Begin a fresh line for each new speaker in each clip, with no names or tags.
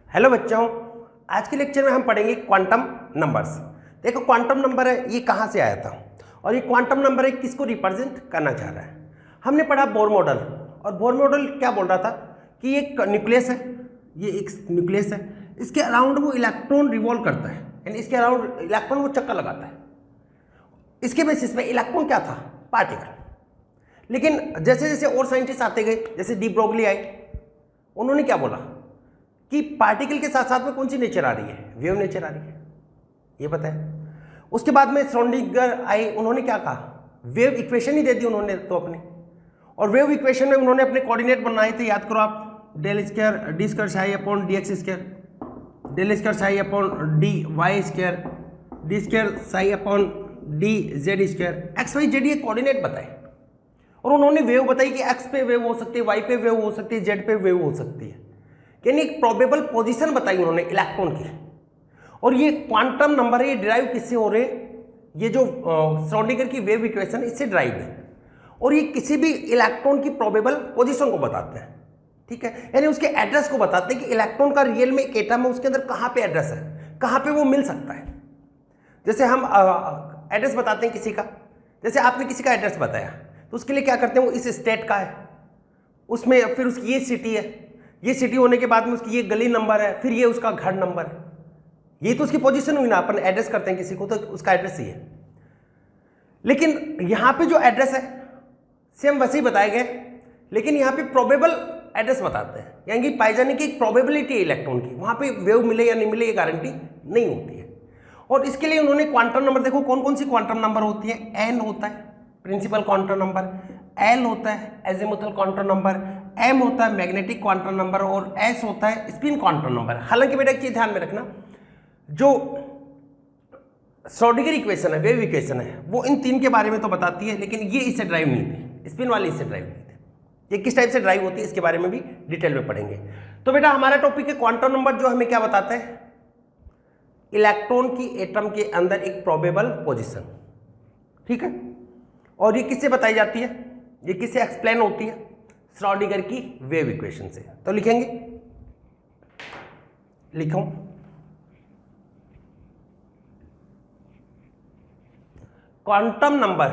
Hello बच्चों, आज के लेक्चर में हम पढ़ेंगे क्वांटम नंबर्स। देखो क्वांटम नंबर है, ये कहाँ से आया था और ये क्वांटम नंबर है किसको रिप्रेजेंट करना चाह रहा है। हमने पढ़ा बोर मॉडल, और बोर मॉडल क्या बोल रहा था कि एक न्यूक्लियस है, ये एक न्यूक्लियस है, इसके अराउंड वो इलेक्ट्रॉन रिवॉल्व करता है, यानी इसके अराउंड इलेक्ट्रॉन वो चक्कर लगाता है। इसके बेसिस पे इलेक्ट्रॉन क्या था, पार्टिकल। लेकिन जैसे जैसे और साइंटिस्ट आते गए, जैसे डी ब्रोगली आए, उन्होंने क्या बोला कि पार्टिकल के साथ साथ में कौन सी नेचर आ रही है, वेव नेचर आ रही है, ये पता है। उसके बाद में श्रोडिंगर आए, उन्होंने क्या कहा, वेव इक्वेशन ही दे दी उन्होंने तो अपनी, और वेव इक्वेशन में उन्होंने अपने कोऑर्डिनेट बनाए थे, याद करो आप, del square d square psi upon d x square, del square psi upon d y square, d square psi upon d z square, x y z, ये कोऑर्डिनेट बताए। और उन्होंने वेव बताई कि एक्स पे वेव हो सकती है, वाई पे वेव हो सकती है, जेड पे वेव हो सकती है, यानी एक प्रोबेबल पोजीशन बताई उन्होंने इलेक्ट्रॉन की। और ये क्वांटम नंबर है, ये डिराइव किससे हो रहे, ये जो श्रोडिंगर की वेव इक्वेशन इससे डिराइव है, और ये किसी भी इलेक्ट्रॉन की प्रोबेबल पोजीशन को बताते हैं, ठीक है, यानी उसके एड्रेस को बताते हैं कि इलेक्ट्रॉन का रियल में एक एटम है, उसके अंदर कहाँ पे एड्रेस है, कहाँ पे वो मिल सकता है। जैसे हम एड्रेस बताते हैं किसी का, जैसे आपने किसी का एड्रेस बताया तो उसके लिए क्या करते हैं, वो इस स्टेट का है, उसमें फिर उसकी ये सिटी है, ये सिटी होने के बाद में उसकी ये गली नंबर है, फिर ये उसका घर नंबर है, ये तो उसकी पोजीशन हुई ना। अपन एड्रेस करते हैं किसी को तो उसका एड्रेस ही है। लेकिन यहाँ पे जो एड्रेस है सेम वैसे ही बताए गए, लेकिन यहाँ पे प्रोबेबल एड्रेस बताते हैं, यानी कि पाई जाने की एक प्रोबेबिलिटी है इलेक्ट्रॉन की, वहाँ पे वेव मिले या नहीं मिले ये गारंटी नहीं होती है। और इसके लिए उन्होंने क्वांटम नंबर, देखो कौन कौन सी क्वांटम नंबर होती है, एन होता है प्रिंसिपल क्वांटम नंबर, एल होता है एजीमुथल क्वांटम नंबर, एम होता है मैग्नेटिक क्वांटम नंबर, और एस होता है स्पिन क्वांटम नंबर। हालांकि बेटा एक चीज ध्यान में रखना, जो श्रोडिंगर इक्वेशन है, वेव इक्वेशन है, वो इन तीन के बारे में तो बताती है, लेकिन ये इससे ड्राइव नहीं थी, स्पिन वाली इससे ड्राइव नहीं थी। ये किस टाइप से ड्राइव होती है इसके बारे में भी डिटेल में पढ़ेंगे। तो बेटा हमारा टॉपिक है क्वांटम नंबर, जो हमें क्या बताता है, इलेक्ट्रॉन की एटम के अंदर एक प्रोबेबल पोजिशन, ठीक है। और ये किससे बताई जाती है, ये किससे एक्सप्लेन होती है, श्रोडिंगर की वेव इक्वेशन से। तो लिखेंगे, लिखो quantum number,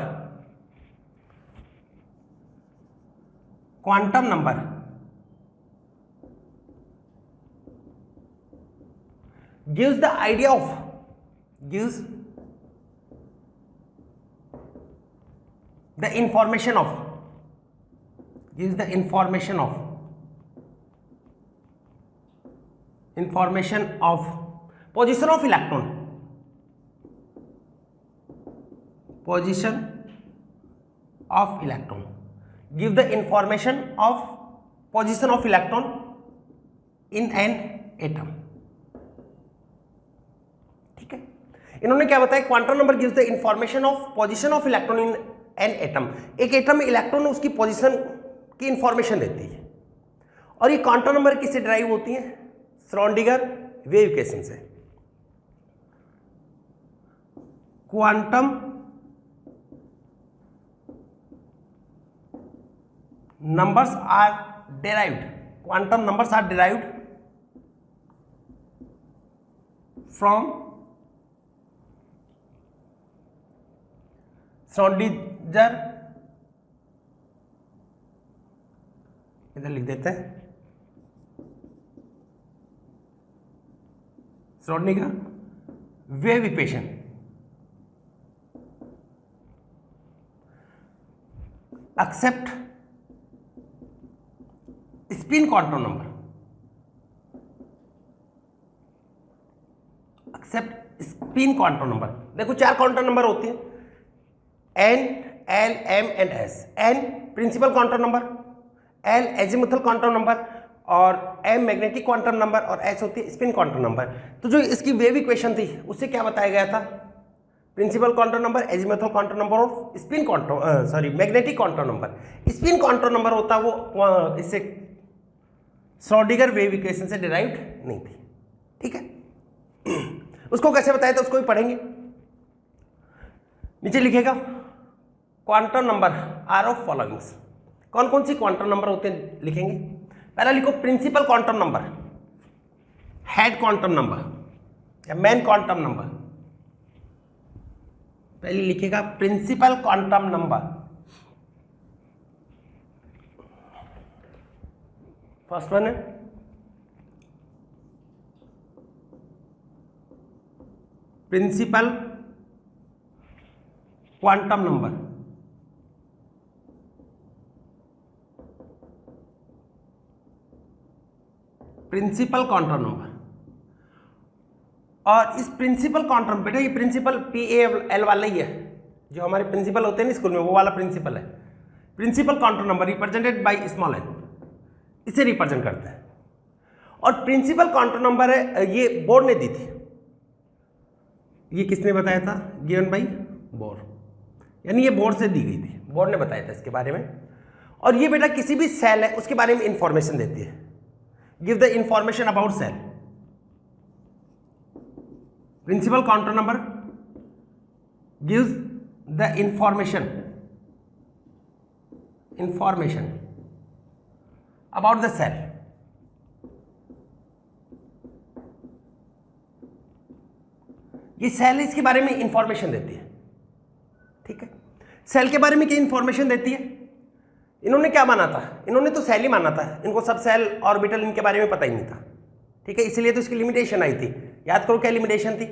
quantum number gives the idea of, gives the information of, gives the information of, information of position of electron, position of electron, give the information of position of electron in an atom, ठीक है। इन्होंने क्या बताया, quantum number gives the information of position of electron in an atom, एक atom में electron उसकी position की information देती है। और ये क्वांटम नंबर किससे ड्राइव होती है, श्रोडिंगर वेव इक्वेशन से। Quantum numbers are derived, quantum numbers are derived from Schrodinger, इधर लिख देते हैं, Schrodinger wave equation, except spin quantum number, except spin quantum number. देखो चार क्वांटम नंबर होती है, n, l, m and s. N principal quantum number, l azimuthal quantum number, और m magnetic quantum number, और एस होती है spin quantum number. तो जो इसकी वेव इक्वेशन थी उससे क्या बताया गया था, principal quantum number, azimuthal quantum number और spin quantum magnetic quantum number. Spin quantum number होता वो इससे श्रोडिंगर वेव इक्वेशन से डिराइव्ड नहीं थी, ठीक है। उसको कैसे बताया था उसको भी पढ़ेंगे। नीचे लिखेगा quantum number are of followings, कौन कौन सी क्वांटम नंबर होते हैं लिखेंगे। पहला लिखो principal quantum number, head quantum number या मेन क्वांटम नंबर, पहले लिखिएगा principal quantum number. First one है principal quantum number. Principal quantum number. और इस प्रिंसिपल क्वांटम, बेटा ये प्रिंसिपल PAL वाला ही है, जो हमारे प्रिंसिपल होते हैं ना स्कूल में, वो वाला प्रिंसिपल है। Principal quantum number represented by small n, इसे रिप्रेजेंट करते हैं। और प्रिंसिपल क्वांटम नंबर है, ये बोर ने दी थी। ये किसने बताया था? गिवन बाय बोर, यानी ये बोर से दी गई थी, बोर ने बताया था इसके बारे में। और ये बेटा किसी भी सेल है उसके बारे में इंफॉर्मेशन देती है, give the information about shell. Principal quantum number gives the information about the shell. ये सेल इसके बारे में इंफॉर्मेशन देती है, ठीक है। सेल के बारे में क्या इंफॉर्मेशन देती है? इन्होंने क्या माना था? इन्होंने तो सेल ही माना था, इनको सब सेल ऑर्बिटल इनके बारे में पता ही नहीं था, ठीक है। इसलिए तो इसकी लिमिटेशन आई थी। याद करो क्या लिमिटेशन थी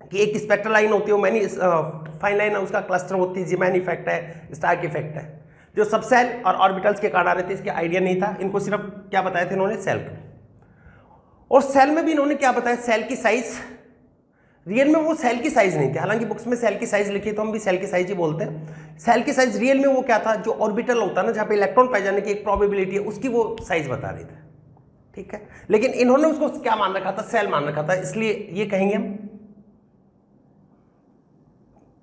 कि एक स्पेक्ट्रल लाइन होती है, मैनी फाइन लाइन है, उसका क्लस्टर होती है, जीमैन इफेक्ट है, स्टार्क इफेक्ट है, जो सब सेल और ऑर्बिटल्स के कारण आ रहे थे। इसके आइडिया नहीं था, इनको सिर्फ क्या बताया था इन्होंने? सेल का। और सेल में भी इन्होंने क्या बताया? सेल की साइज। रियल में वो सेल की साइज नहीं थी, हालांकि बुक्स में सेल की साइज लिखी है तो हम भी सेल की साइज ही बोलते हैं। सेल की साइज रियल में वो क्या था? जो ऑर्बिटल होता है ना, जहाँ पे इलेक्ट्रॉन पाए जाने की एक प्रोबेबिलिटी है, उसकी वो साइज बता रही थी, ठीक है। लेकिन इन्होंने उसको क्या मान रखा था? सेल मान रखा था। इसलिए ये कहेंगे हम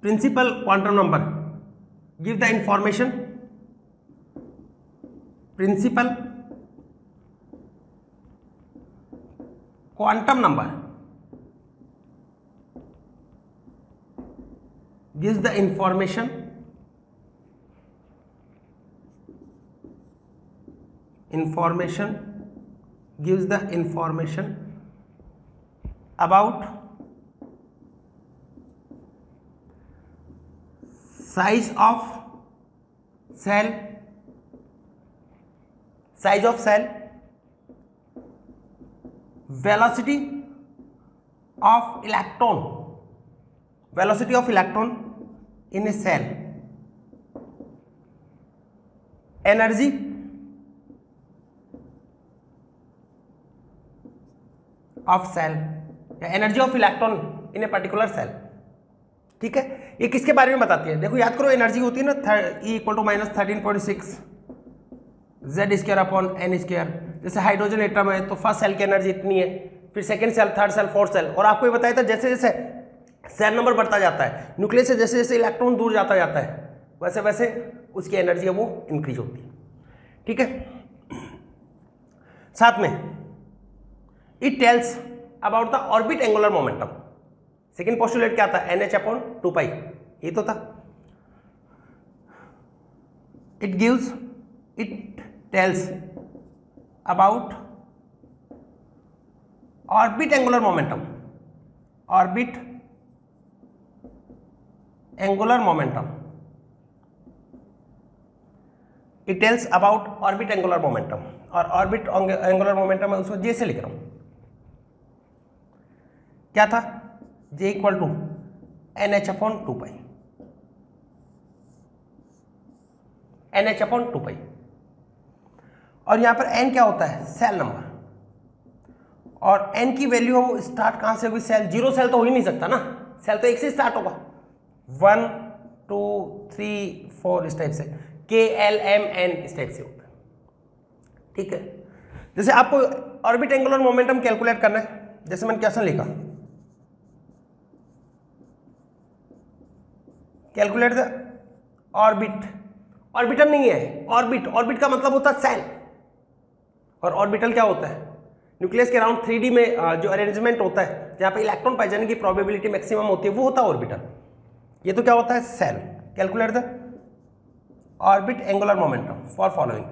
principal quantum number give the information, principal quantum number gives the information gives the information about size of cell, velocity of electron in a cell, energy of cell या energy of electron in a particular shell, ठीक है। ये किसके बारे में बताती है? देखो याद करो, एनर्जी होती है ना E = -13.6 Z²/n²। जैसे हाइड्रोजन एटम है तो फर्स्ट सेल की एनर्जी इतनी है, फिर second shell, third shell, fourth shell. और आपको ये बताया था जैसे जैसे सेल नंबर बढ़ता जाता है, न्यूक्लियस से जैसे जैसे इलेक्ट्रॉन दूर जाता जाता है, वैसे वैसे उसकी एनर्जी है वो इंक्रीज होती है, ठीक है। साथ में it tells about the orbit angular momentum. Second postulate क्या था? NH/2π, ये तो था। It tells about orbit angular momentum, it tells about orbit angular momentum. और ऑर्बिट एंगुलर मोमेंटम है उसको J से लिख रहा हूं। क्या था? J = NH/2π, NH/2π। और यहां पर n क्या होता है? Shell number. और n की वैल्यू वो स्टार्ट कहां से होगी? सेल। जीरो सेल तो हो ही नहीं सकता ना, सेल तो एक से स्टार्ट होगा, 1 2 3 4 इस टाइप से, K L M N इस टाइप से होता है, ठीक है। जैसे आपको ऑर्बिट एंगुलर मोमेंटम कैलकुलेट करना है, जैसे मैंने क्वेश्चन लिखा, कैलकुलेट द ऑर्बिटल नहीं है, ऑर्बिट का मतलब होता है सेल। और ऑर्बिटल क्या होता है? न्यूक्लियस के अराउंड 3D में जो अरेंजमेंट होता है, जहां पे इलेक्ट्रॉन पाए जाने की प्रोबेबिलिटी मैक्सिमम होती है, वो होता है ऑर्बिटल। ये तो क्या होता है? Shell. Calculate the orbit angular momentum for following.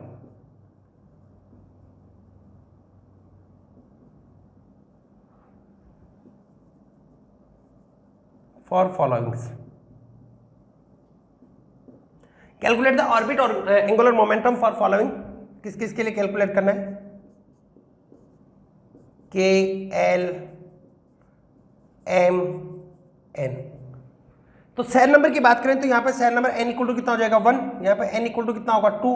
For followings. Calculate the orbit और एंगुलर मोमेंटम फॉर फॉलोइंग, किस किस के लिए कैलकुलेट करना है? K, L, M, N. तो सेल नंबर की बात करें तो यहाँ पे shell number n equal to कितना हो जाएगा 1, यहाँ पे n इक्वल टू कितना होगा 2,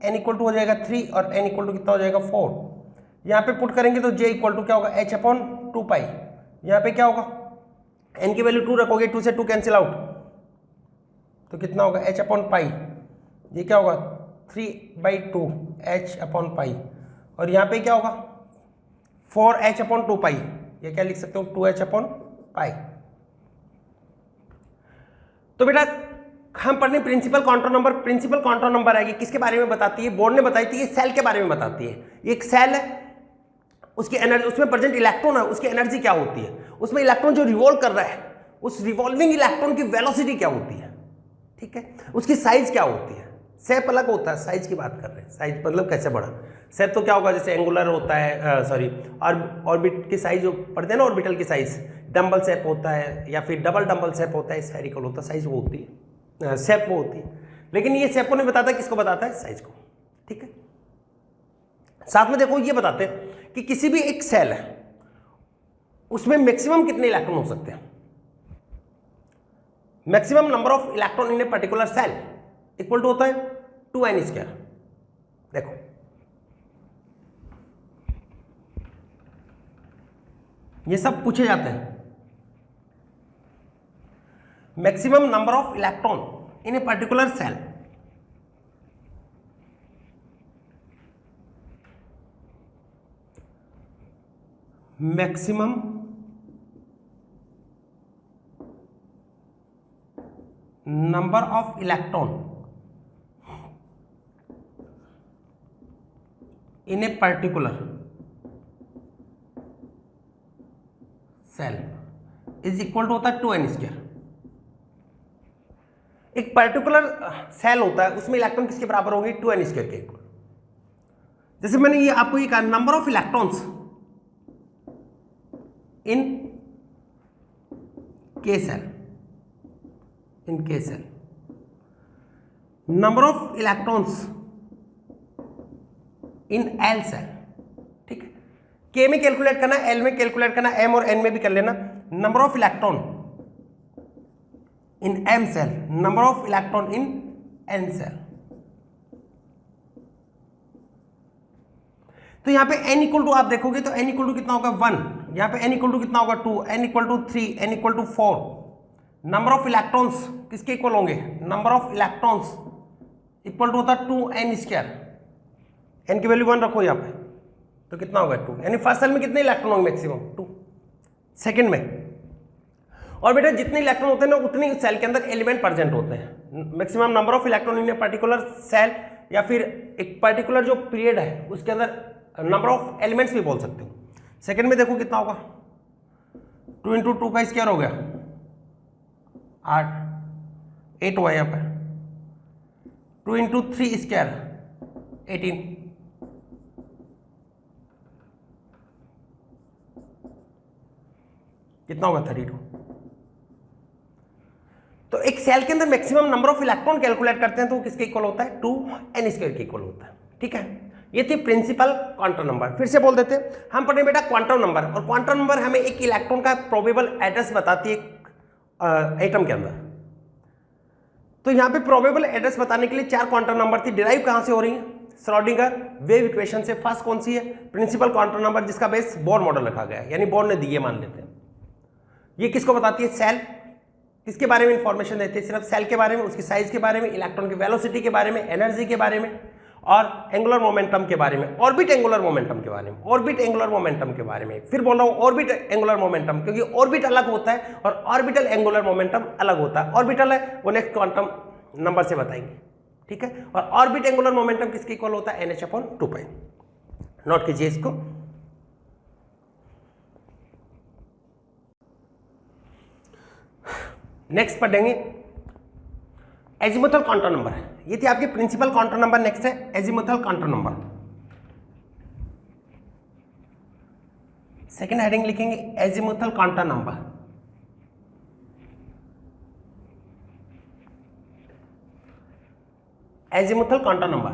n इक्वल टू हो जाएगा 3 और n इक्वल टू कितना हो जाएगा 4। यहाँ पे पुट करेंगे तो j इक्वल टू क्या होगा h अपॉन 2 पाई। यहाँ पे क्या होगा n की वैल्यू 2 रखोगे, 2 से 2 कैंसिल आउट, तो कितना होगा h अपॉन पाई। ये क्या होगा 3/2 h अपॉन पाई, और यहाँ पे क्या होगा 4h अपॉन 2 पाई। ये क्या लिख सकते हो 2h अपॉन पाई। तो बेटा हम पढ़ने principal quantum number. Principal quantum number है कि किसके बारे में बताती है? बोर्ड ने बताई थी ये सेल के बारे में बताती है। एक सेल है, उसकी एनर्जी, उसमें प्रेजेंट इलेक्ट्रॉन है, उसकी एनर्जी क्या होती है, उसमें इलेक्ट्रॉन जो रिवॉल्व कर रहा है उस रिवॉल्विंग इलेक्ट्रॉन की वेलोसिटी क्या होती है, ठीक है, उसकी साइज क्या होती है। शेप अलग होता है, साइज की बात कर रहे हैं, साइज मतलब कैसे बढ़ा। शेप तो क्या होगा जैसे एंगुलर होता है, सॉरी ऑर्बिट की साइज जो पढ़ते हैं ना, ऑर्बिटल की साइज डंबल शेप होता है या फिर डबल डंबल शेप होता है, स्फेरिकल होता है, साइज वो होती है, शेप वो होती है। लेकिन ये शेप को नहीं बताता, किसको बताता है? साइज को, ठीक है। साथ में देखो ये बताते हैं कि किसी भी एक सेल है उसमें मैक्सिमम कितने इलेक्ट्रॉन हो सकते हैं। Maximum number of electron in a particular shell equal to होता है 2n²। देखो ये सब पूछे जाते हैं। Maximum number of electron in a particular shell, maximum number of electron in a particular shell is equal to होता है 2n²। एक पर्टिकुलर सेल होता है उसमें इलेक्ट्रॉन किसके बराबर होंगे? 2n² के इक्वल। जैसे मैंने ये आपको ये कहा number of electrons in K shell, in K shell, number of electrons in L shell, ठीक है। के में कैलकुलेट करना, एल में कैलकुलेट करना, एम और एन में भी कर लेना। Number of electron in M shell, number of electron in N shell. तो यहां पे n इक्वल टू आप देखोगे तो n इक्वल टू कितना होगा 1, यहां पे n इक्वल टू कितना होगा 2, n equal to 3, n equal to 4। Number of electrons किसके इक्वल होंगे? Number of electrons equal to होता है 2n²। n की वैल्यू 1 रखो यहां पे, तो कितना होगा 2, यानी फर्स्ट सेल में कितने इलेक्ट्रॉन होंगे? मैक्सिमम 2। सेकंड में, और बेटा जितने इलेक्ट्रॉन होते हैं ना उतने सेल के अंदर एलिमेंट प्रेजेंट होते हैं। Maximum number of electron in a particular shell, या फिर एक पर्टिकुलर जो पीरियड है उसके अंदर नंबर ऑफ एलिमेंट्स भी बोल सकते हो। सेकंड में देखो कितना होगा 2 × 2 का स्क्वायर हो गया 8 हुआ यहाँ पे, 2 × 3 स्क्वायर 18, कितना होगा 32। तो एक सेल के अंदर maximum number of electron calculate करते हैं तो वो किसके इक्वल होता है? 2n² के इक्वल होता है, ठीक है। ये थी प्रिंसिपल क्वांटम नंबर। फिर से बोल देते हैं, हम पढ़े बेटा क्वांटम नंबर, और क्वांटम नंबर हमें एक इलेक्ट्रॉन का प्रोबेबल एड्रेस बताती है एटम के अंदर। तो यहाँ पे प्रोबेबल एड्रेस बताने के लिए 4 क्वांटम नंबर थी। डिराइव कहाँ से हो रही है? श्रोडिंगर वेव इक्वेशन से। फर्स्ट कौन सी है? प्रिंसिपल क्वांटम नंबर, जिसका बेस बोर मॉडल रखा गया है, यानी बोर ने दिए मान लेते हैं। ये किसको बताती है? सेल। किसके बारे में इंफॉर्मेशन देती है? सिर्फ सेल के बारे में, उसकी साइज के बारे में, इलेक्ट्रॉन की वेलोसिटी के बारे में, एनर्जी के बारे में, और एंगुलर मोमेंटम के बारे में, ऑर्बिट एंगुलर मोमेंटम के बारे में, ऑर्बिट एंगुलर मोमेंटम के बारे में। फिर बोल रहा हूँ ऑर्बिट एंगुलर मोमेंटम, क्योंकि ऑर्बिट अलग होता है और ऑर्बिटल एंगुलर मोमेंटम अलग होता है। ऑर्बिटल है वो नेक्स्ट क्वांटम नंबर से बताएंगे, ठीक है। और ऑर्बिट एंगुलर मोमेंटम किसके इक्वल होता है? NH/2π। नोट कीजिए इसको। नेक्स्ट पढ़ेंगे एजीमुथल क्वांटम नंबर। ये थी आपकी प्रिंसिपल क्वांटम नंबर। नेक्स्ट है azimuthal quantum number. Second heading लिखेंगे azimuthal quantum number. Azimuthal quantum number,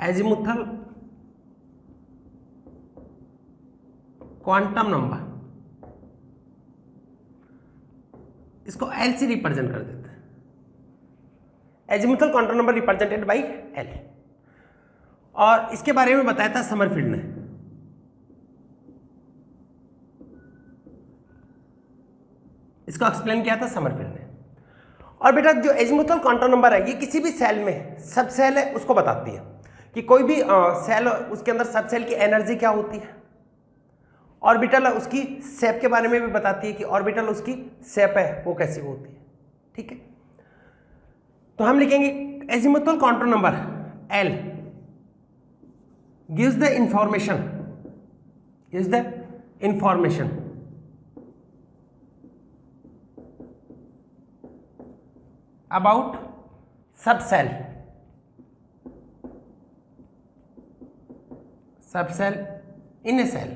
azimuthal quantum number, इसको एल से रिप्रेजेंट कर देते हैं। Azimuthal quantum number represented by L. और इसके बारे में बताया था समरफील्ड ने। इसको एक्सप्लेन किया था समरफील्ड ने। और बेटा जो एजीमुथल क्वांटम नंबर है ये किसी भी सेल में, सब सेल है उसको बताती है कि कोई भी सेल उसके अंदर सब सेल की एनर्जी क्या होती है। ऑर्बिटल उसकी शेप के बारे में भी बताती है कि ऑर्बिटल उसकी शेप है वो कैसी होती है। ठीक है, तो हम लिखेंगे azimuthal quantum number L gives the information about subcell in a cell।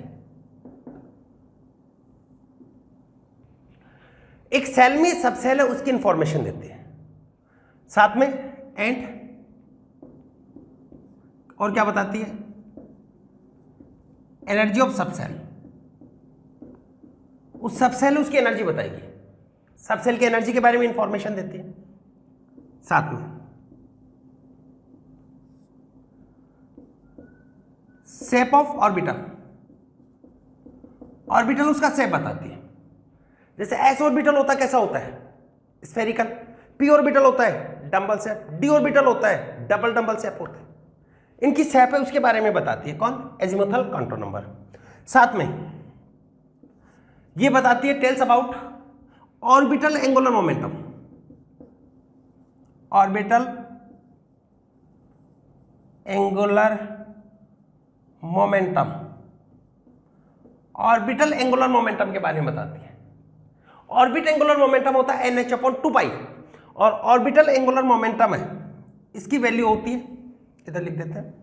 एक सेल में सबसेल है उसकी इंफॉर्मेशन देते हैं, साथ में एंड और क्या बताती है, एनर्जी ऑफ सबसेल। उस सबसेल उसकी एनर्जी बताएगी, सबसेल की एनर्जी के बारे में इंफॉर्मेशन देती है। साथ में शेप ऑफ ऑर्बिटल, ऑर्बिटल उसका शेप बताती है। जैसे एस ऑर्बिटल होता है कैसा होता है, स्फेरिकल। पी ऑर्बिटल होता है डंबल शेप, डी ऑर्बिटल होता है डबल डंबल शेप होता है। इनकी शेप है उसके बारे में बताती है कौन, एजीमुथल क्वांटम नंबर। साथ में ये बताती है tells about orbital angular momentum, orbital angular momentum, orbital angular momentum के बारे में बताती है। ऑर्बिट एंगुलर मोमेंटम होता है NH/2π और ऑर्बिटल एंगुलर मोमेंटम है इसकी वैल्यू होती है, इधर लिख देते हैं,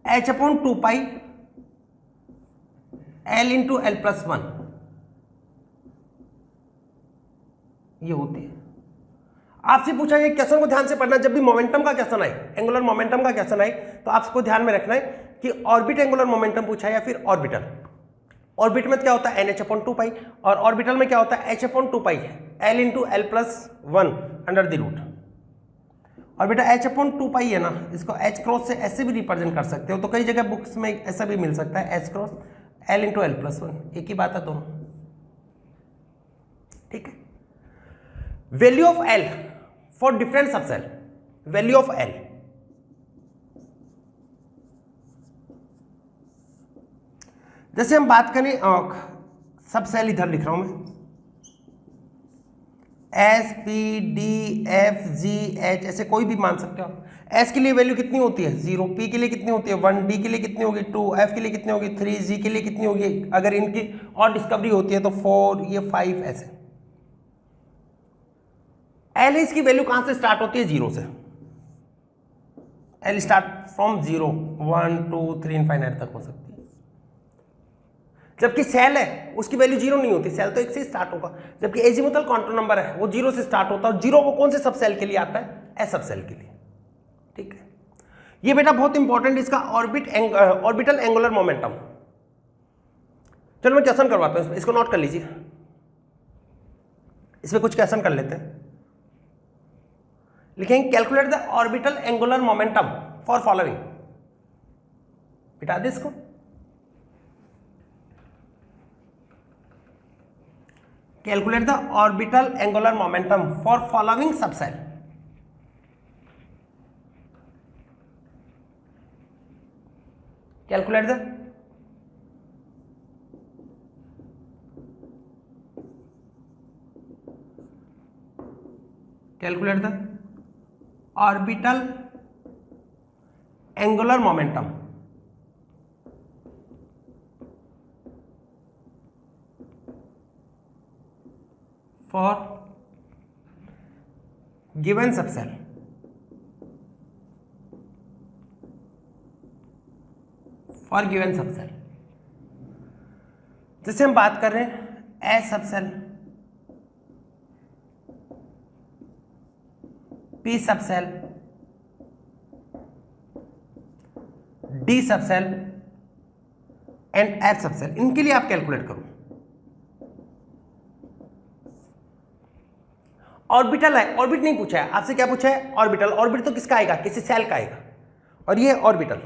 H/2π L × L+1 ये होती है। आपसे पूछा गया क्वेश्चन को ध्यान से पढ़ना, जब भी मोमेंटम का क्वेश्चन आए, एंगुलर मोमेंटम का क्वेश्चन आए तो आपको ध्यान में रखना है कि ऑर्बिट एंगुलर मोमेंटम पूछा है या फिर ऑर्बिटल। ऑर्बिट में क्या होता है NH/2π और ऑर्बिटल में क्या होता है H/2π L × L+1 under the root. और बेटा H/2π है ना, इसको H क्रॉस से ऐसे भी रिप्रेजेंट कर सकते हो, तो कई जगह बुक्स में ऐसा भी मिल सकता है H क्रॉस L × L+1, एक ही बात है दोनों। ठीक है, value of L for different subshell, value of L। जैसे हम बात करें सबसेल, इधर लिख रहा हूं मैं S P D F G H, ऐसे कोई भी मान सकते हो। S के लिए वैल्यू कितनी होती है 0, P के लिए कितनी होती है 1, D के लिए कितनी होगी 2, F के लिए कितनी होगी 3, G के लिए कितनी होगी, अगर इनकी और डिस्कवरी होती है तो 4, ये 5 ऐसे। L इसकी वैल्यू कहां से स्टार्ट होती है 0 से। L स्टार्ट फ्रॉम 0, 1, 2, 3 इनफाइनाइट तक हो सकती है। जबकि सेल है उसकी वैल्यू 0 नहीं होती, सेल तो 1 से स्टार्ट होगा। जबकि एजीमुथल क्वांटम नंबर है वो 0 से स्टार्ट होता है, और 0 वो कौन से सब सेल के लिए आता है, एस सब सेल के लिए। ठीक है, ये बेटा बहुत इंपॉर्टेंट, इसका ऑर्बिटल एंगुलर मोमेंटम। चलो मैं क्वेश्चन करवाता हूं, इसको नोट कर लीजिए, इसमें कुछ क्वेश्चन कर लेते हैं। लिखेंगे calculate the orbital angular momentum for following, बिटा दे इसको। Calculate the orbital angular momentum for following subshell. Calculate the orbital angular momentum for given subcell, for given subcell। जैसे हम बात कर रहे हैं एस सब सेल, पी सब सेल, डी सब सेल एंड एफ सब सेल, इनके लिए आप कैलकुलेट करो। ऑर्बिटल है, ऑर्बिट नहीं पूछा है आपसे, क्या पूछा है? ऑर्बिटल। ऑर्बिट तो किसका आएगा? किसी सेल का आएगा, और ये ऑर्बिटल।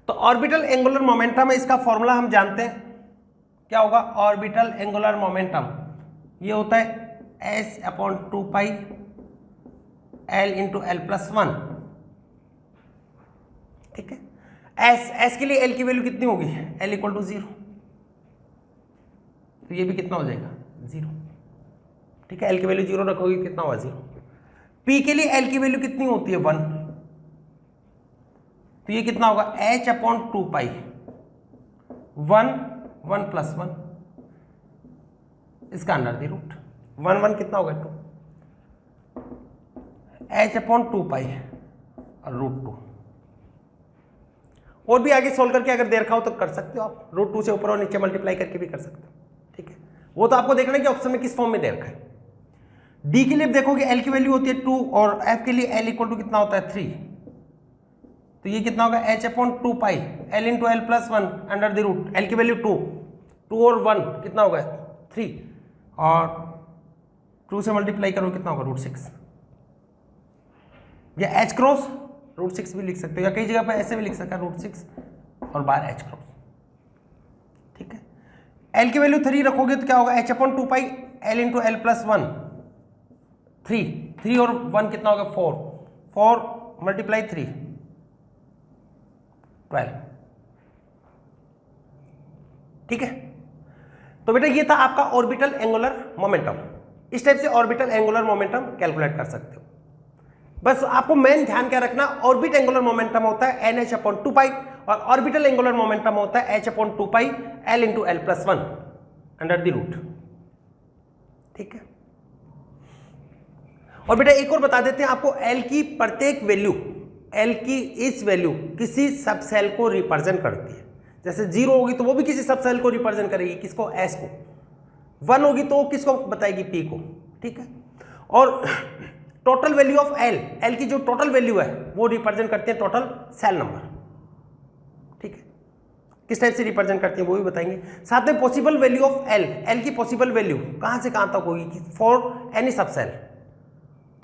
तो ऑर्बिटल एंगुलर मोमेंटम है, इसका फॉर्मूला हम जानते हैं, क्या होगा? ऑर्बिटल एंगुलर मोमेंटम ये होता है s/2π l into L plus 1, ठीक है। एस के लिए एल की वैल्यू कितनी होगी? एल इक्वल टू 0, तो ये भी कितना हो जाएगा? 0, ठीक है। एल की वैल्यू 0 रखोगे कितना होगा? 0। पी के लिए एल की वैल्यू कितनी होती है? 1, तो ये कितना होगा? h/2π 1 प्लस 1, इसका अंडर द रूट 1 कितना होगा? 2, h/2π रूट 2। और भी आगे सोल्व करके अगर दे रखा हो तो कर सकते हो आप, रूट 2 से ऊपर और नीचे मल्टीप्लाई करके भी कर सकते हो, ठीक है। वो तो आपको देखना है कि ऑप्शन में किस फॉर्म में दे रखा है। डी के लिए देखोगे एल की वैल्यू होती है 2 और एफ के लिए एल इक्वल टू कितना होता है? 3, तो ये कितना होगा? h/2π l into L plus 1 under the root, L की वैल्यू 2 और 1 कितना होगा? 3, और 2 से मल्टीप्लाई करो कितना होगा? रूट 6, या h क्रॉस रूट 6 भी लिख सकते हो, या कई जगह पर ऐसे भी लिख सकते हैं रूट 6 और बाहर h क्रॉस, ठीक है। l की वैल्यू 3 रखोगे तो क्या होगा? h/2π l into L plus 1, 3 और 1 कितना होगा? 4 मल्टीप्लाई 3 12, ठीक है। तो बेटा ये था आपका ऑर्बिटल एंगुलर मोमेंटम। इस टाइप से ऑर्बिटल एंगुलर मोमेंटम कैलकुलेट कर सकते हो। बस आपको मेन ध्यान क्या रखना, ऑर्बिट एंगुलर मोमेंटम होता है nh/2π और ऑर्बिटल एंगुलर मोमेंटम होता है h/2π l into L plus 1 under the root, ठीक है। और बेटा एक और बता देते हैं आपको, एल की प्रत्येक वैल्यू, एल की इस वैल्यू किसी सब सेल को रिप्रेजेंट करती है। जैसे 0 होगी तो वो भी किसी सब सेल को रिप्रेजेंट करेगी, किसको? एस को। 1 होगी तो किसको बताएगी? पी को, ठीक है। और total value of l, l की जो टोटल वैल्यू है वो रिप्रेजेंट करते हैं टोटल सेल नंबर, ठीक है। किस टाइप से रिप्रेजेंट करते हैं वो भी बताएंगे। साथ में possible value of l, l की पॉसिबल वैल्यू कहां से कहां तक होगी फॉर एनी सब सेल,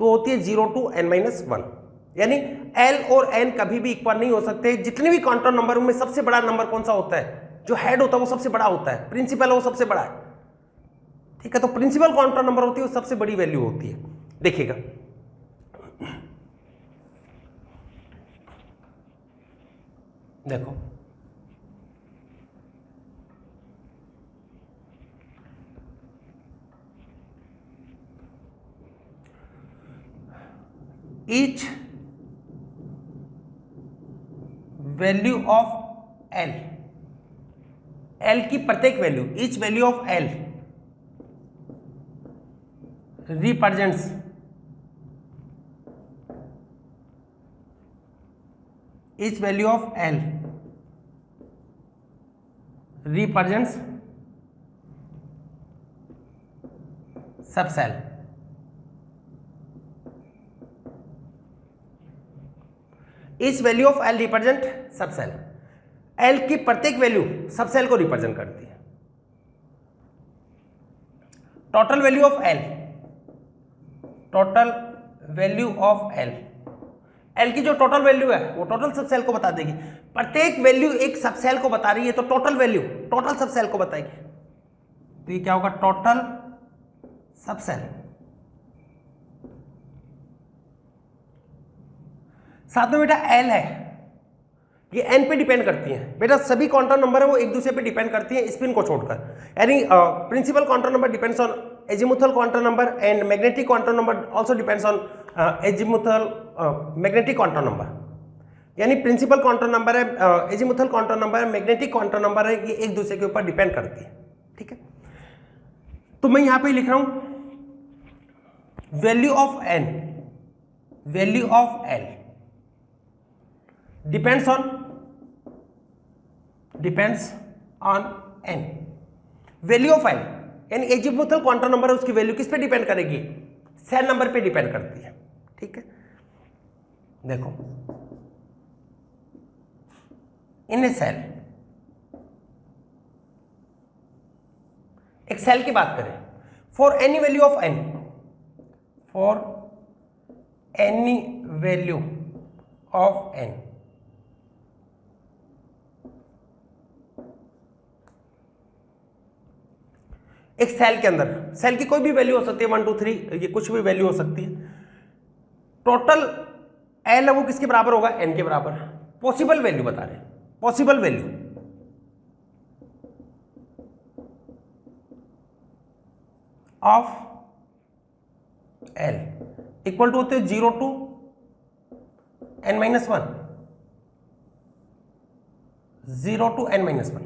तो होती है 0 to n-1, यानी एल और एन कभी भी इक्वल नहीं हो सकते। जितने भी क्वांटम नंबर में सबसे बड़ा नंबर कौन सा होता है? जो हेड होता है वो सबसे बड़ा होता है, प्रिंसिपल है वो सबसे बड़ा है, ठीक है। तो प्रिंसिपल क्वांटम नंबर होती है वो सबसे बड़ी वैल्यू होती है। देखिएगा, देखो each value of l, l की प्रत्येक value, each value of L represents each value of L represents subcell। each value of L represent subshell, L की प्रत्येक वैल्यू सबसेल को रिप्रेजेंट करती है। Total value of L, total value of L, L की जो total value है वो total subshell को बता देगी। प्रत्येक वैल्यू एक सबसेल को बता रही है तो टोटल वैल्यू टोटल सबसेल को बताएगी। तो ये क्या होगा? Total subshell. साथ में बेटा एल है, ये एन पे डिपेंड करती है। बेटा सभी क्वांटम नंबर है वो एक दूसरे पे डिपेंड करती है स्पिन को छोड़कर, यानी principal quantum number depends on azimuthal quantum number and magnetic quantum number also depends on azimuthal magnetic quantum number. यानी प्रिंसिपल क्वांटम नंबर है, एजीमुथल क्वांटम नंबर है, मैग्नेटिक क्वांटम नंबर है, ये एक दूसरे के ऊपर डिपेंड करती है, ठीक है। तो मैं यहां पे लिख रहा हूं value of n, value of l depends on n. Value of l यानी एजिमुथल क्वांटम नंबर है उसकी वैल्यू किस पे डिपेंड करेगी, सेल नंबर पे डिपेंड करती है। ठीक है, देखो इन ए सेल, एक सेल की बात करें, for any value of n, for any value of n, एक सेल के अंदर, सेल की कोई भी वैल्यू हो सकती है 1 2 3, ये कुछ भी वैल्यू हो सकती है, टोटल एल है वो किसके बराबर होगा, एन के बराबर। पॉसिबल वैल्यू बता रहे हैं, possible value of l equal to होते हैं 0 to n-1, 0 to n-1।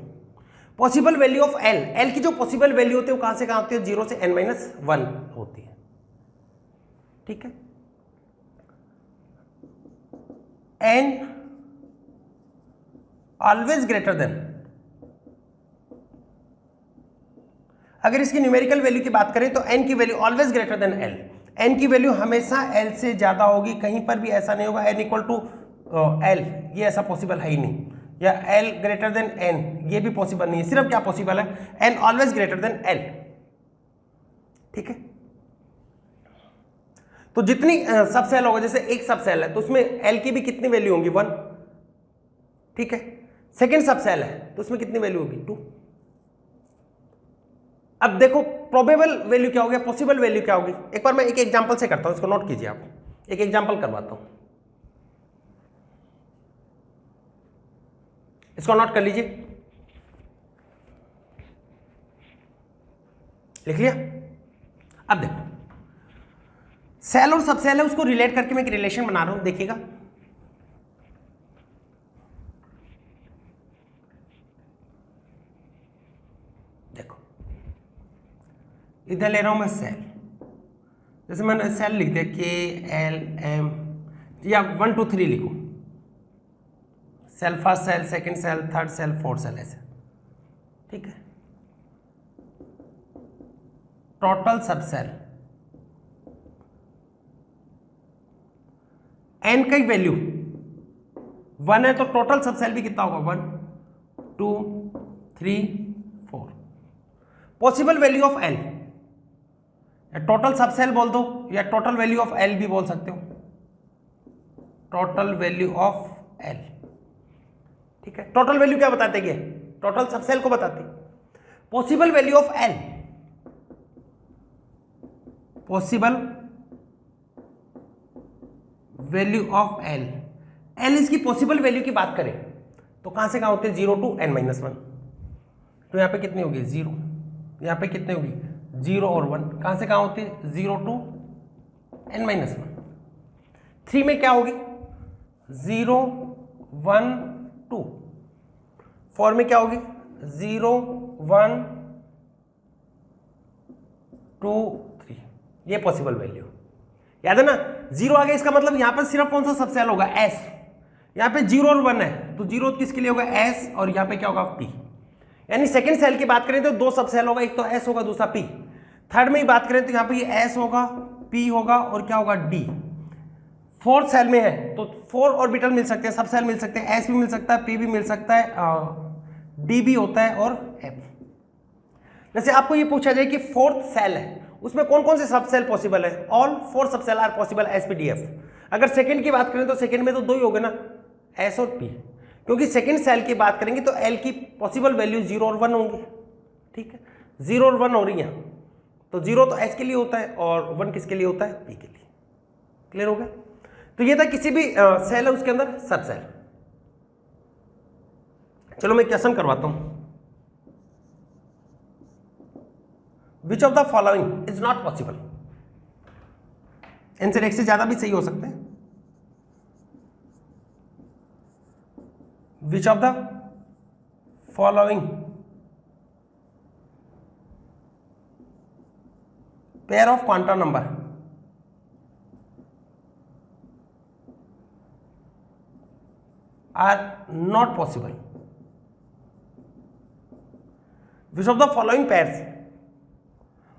Possible value of l, l की जो पॉसिबल वैल्यू होती है वो कहां से कहां होती है, 0 से n-1 होती है। ठीक है, एन ऑलवेज ग्रेटर देन, अगर इसकी न्यूमेरिकल वैल्यू की बात करें तो एन की value always greater than l, n की वैल्यू हमेशा एल से ज्यादा होगी, कहीं पर भी ऐसा नहीं होगा एन इक्वल टू एल, ये ऐसा पॉसिबल है ही नहीं, या एल ग्रेटर देन एन ये भी पॉसिबल नहीं है, सिर्फ क्या पॉसिबल है, n always greater than l. ठीक है, तो जितनी सब सेल होगा, जैसे एक सब सेल है तो उसमें एल की भी कितनी वैल्यू होगी, 1। ठीक है, सेकेंड सब सेल है तो उसमें कितनी वैल्यू होगी, 2। अब देखो प्रोबेबल वैल्यू क्या हो गया, पॉसिबल वैल्यू क्या होगी, एक बार मैं एक एग्जांपल से करता हूं, इसको नोट कीजिए आप, एक एग्जांपल करवाता हूं, इसको नोट कर लीजिए, लिख लिया। अब देखो सेल और सब सेल है उसको रिलेट करके मैं एक रिलेशन बना रहा हूं, देखिएगा। देखो इधर ले रहा हूं मैं सेल, जैसे मैंने सेल लिख दिया KLM, या 1 2 3 लिखूं, shell first shell, second shell, third shell, fourth shell, ऐसे। ठीक है, टोटल सब सेल, एन की वैल्यू 1 है तो टोटल सब सेल भी कितना होगा, 1 2 3 4। Possible value of L, total सब सेल बोल दो या टोटल वैल्यू ऑफ एल भी बोल सकते हो, टोटल वैल्यू ऑफ एल। ठीक है, टोटल वैल्यू क्या बताते हैं, टोटल सब सेल को बताते। Possible value of L, possible value of l, L इसकी पॉसिबल वैल्यू की बात करें तो कहां से कहां होते हैं, 0 टू n-1, तो यहां पे कितनी होगी 0, यहां पे कितनी होगी 0 और 1, कहां से कहां होती है 0 टू n-1। 3 में क्या होगी 0 1 2, 4 में क्या होगी 0 1 2 3, ये पॉसिबल वैल्यू। याद है ना, 0 आ गया, इसका मतलब यहां पर सिर्फ कौन सा सब सेल होगा, S। यहां पे 0 और 1 है तो 0 किसके लिए होगा, S, और यहां पे क्या होगा P। यानी सेकंड सेल की बात करें तो 2 सब सेल होगा, एक तो S होगा दूसरा P। थर्ड में ही बात करें तो यहां पे ये S होगा, P होगा और क्या होगा D। फोर्थ सेल में है तो 4 ऑर्बिटल मिल सकते हैं, सब सेल मिल सकते हैं, S भी मिल सकता है, P भी मिल सकता है, D भी होता है और F। जैसे आपको ये पूछा जाए कि फोर्थ सेल है उसमें कौन कौन से सब सेल पॉसिबल है, ऑल 4 सब सेल आर पॉसिबल SPDF। अगर सेकंड की बात करें तो सेकंड में तो 2 ही हो गए ना, S और P, क्योंकि सेकंड सेल की बात करेंगे तो L की पॉसिबल वैल्यू 0 और 1 होंगी। ठीक है, 0 और 1 हो रही है तो 0 तो S के लिए होता है और 1 किसके लिए होता है, P के लिए। क्लियर हो गया, तो ये था किसी भी सेल है उसके अंदर सब सेल। चलो मैं क्वेश्चन करवाता हूं, which of the following is not possible, इनसे एक से ज्यादा भी सही हो सकते हैं। Which of the following pair of quantum number are not possible, which of the following pairs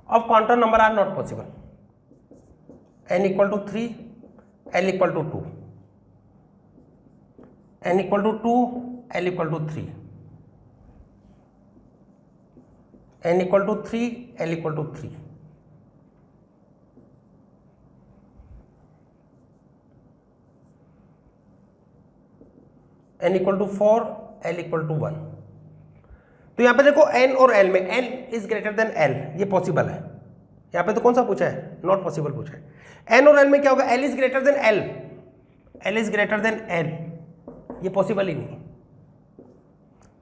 of quantum number are not possible. n equal to 3, l equal to 2, n equal to 2, l equal to 3, n equal to 3, l equal to 3, n equal to 4, l equal to 1. तो यहाँ पे देखो n और l में n is greater than l, ये possible है। यहाँ पे तो कौन सा पूछा है, नॉट पॉसिबल पूछा है। n और l में क्या होगा, l is greater than l, l is greater than l, ये पॉसिबल ही नहीं।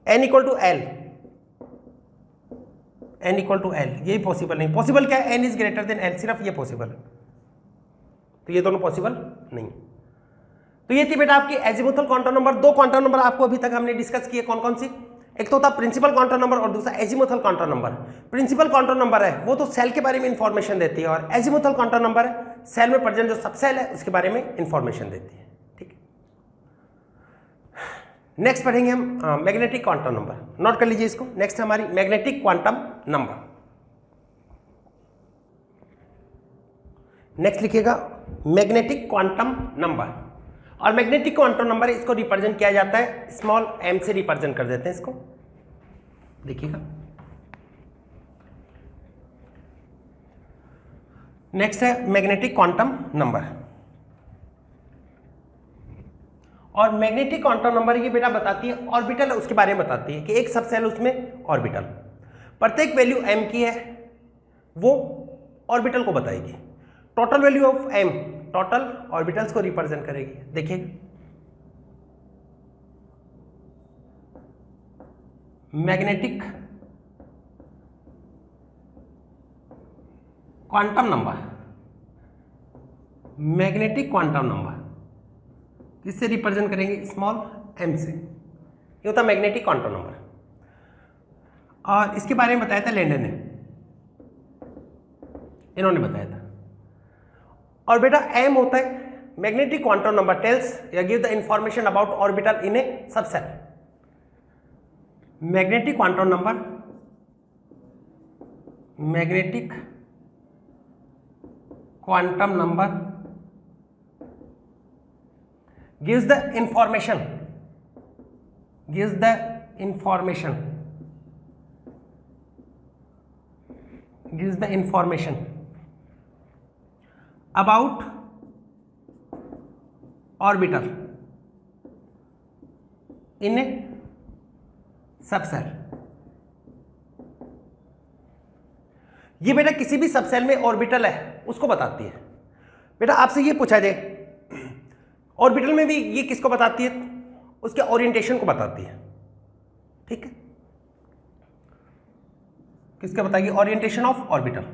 n equal to l, n equal to l, ये पॉसिबल नहीं। पॉसिबल क्या है, n is greater than l, सिर्फ ये पॉसिबल है। तो ये दोनों पॉसिबल नहीं। तो ये थी बेटा आपकी एजीमुथल क्वांटम नंबर। दो क्वांटम नंबर आपको अभी तक हमने डिस्कस किए, कौन कौन सी, एक तो था प्रिंसिपल क्वांटम नंबर और दूसरा azimuthal quantum number. Principal quantum number है वो तो सेल के बारे में इंफॉर्मेशन देती है, और एजीमुथल क्वांटम नंबर है सेल में प्रेजेंट जो सबसेल है उसके बारे में इंफॉर्मेशन देती है। ठीक है, नेक्स्ट पढ़ेंगे हम मैग्नेटिक क्वांटम नंबर। नोट कर लीजिए इसको, नेक्स्ट हमारी मैग्नेटिक क्वांटम नंबर। नेक्स्ट लिखिएगा मैग्नेटिक क्वांटम नंबर। और मैग्नेटिक क्वांटम नंबर इसको रिप्रेजेंट किया जाता है स्मॉल m से रिप्रेजेंट कर देते हैं इसको, देखिएगा। नेक्स्ट है मैग्नेटिक क्वांटम नंबर। और मैग्नेटिक क्वांटम नंबर ये बेटा बताती है ऑर्बिटल, उसके बारे में बताती है कि एक सबसेल उसमें ऑर्बिटल, प्रत्येक वैल्यू m की है वो ऑर्बिटल को बताएगी। Total value of m total orbitals को रिप्रेजेंट करेगी। देखिए magnetic quantum number, magnetic quantum number किससे रिप्रेजेंट करेंगे, स्मॉल m से। ये होता मैग्नेटिक क्वांटम नंबर। और इसके बारे में बताया था लैंडन ने, इन्होंने बताया था। और बेटा m होता है मैग्नेटिक क्वांटम नंबर टेल्स या give the information about orbital in A subshell. Magnetic quantum number, magnetic quantum number gives the information, gives the information, gives the information about orbital in a subshell. ये बेटा किसी भी subshell में orbital है उसको बताती है। बेटा आपसे ये पूछा जाए ऑर्बिटल में भी ये किसको बताती है, उसके ओरिएंटेशन को बताती है। ठीक है, किसका बताएगी, orientation of orbital,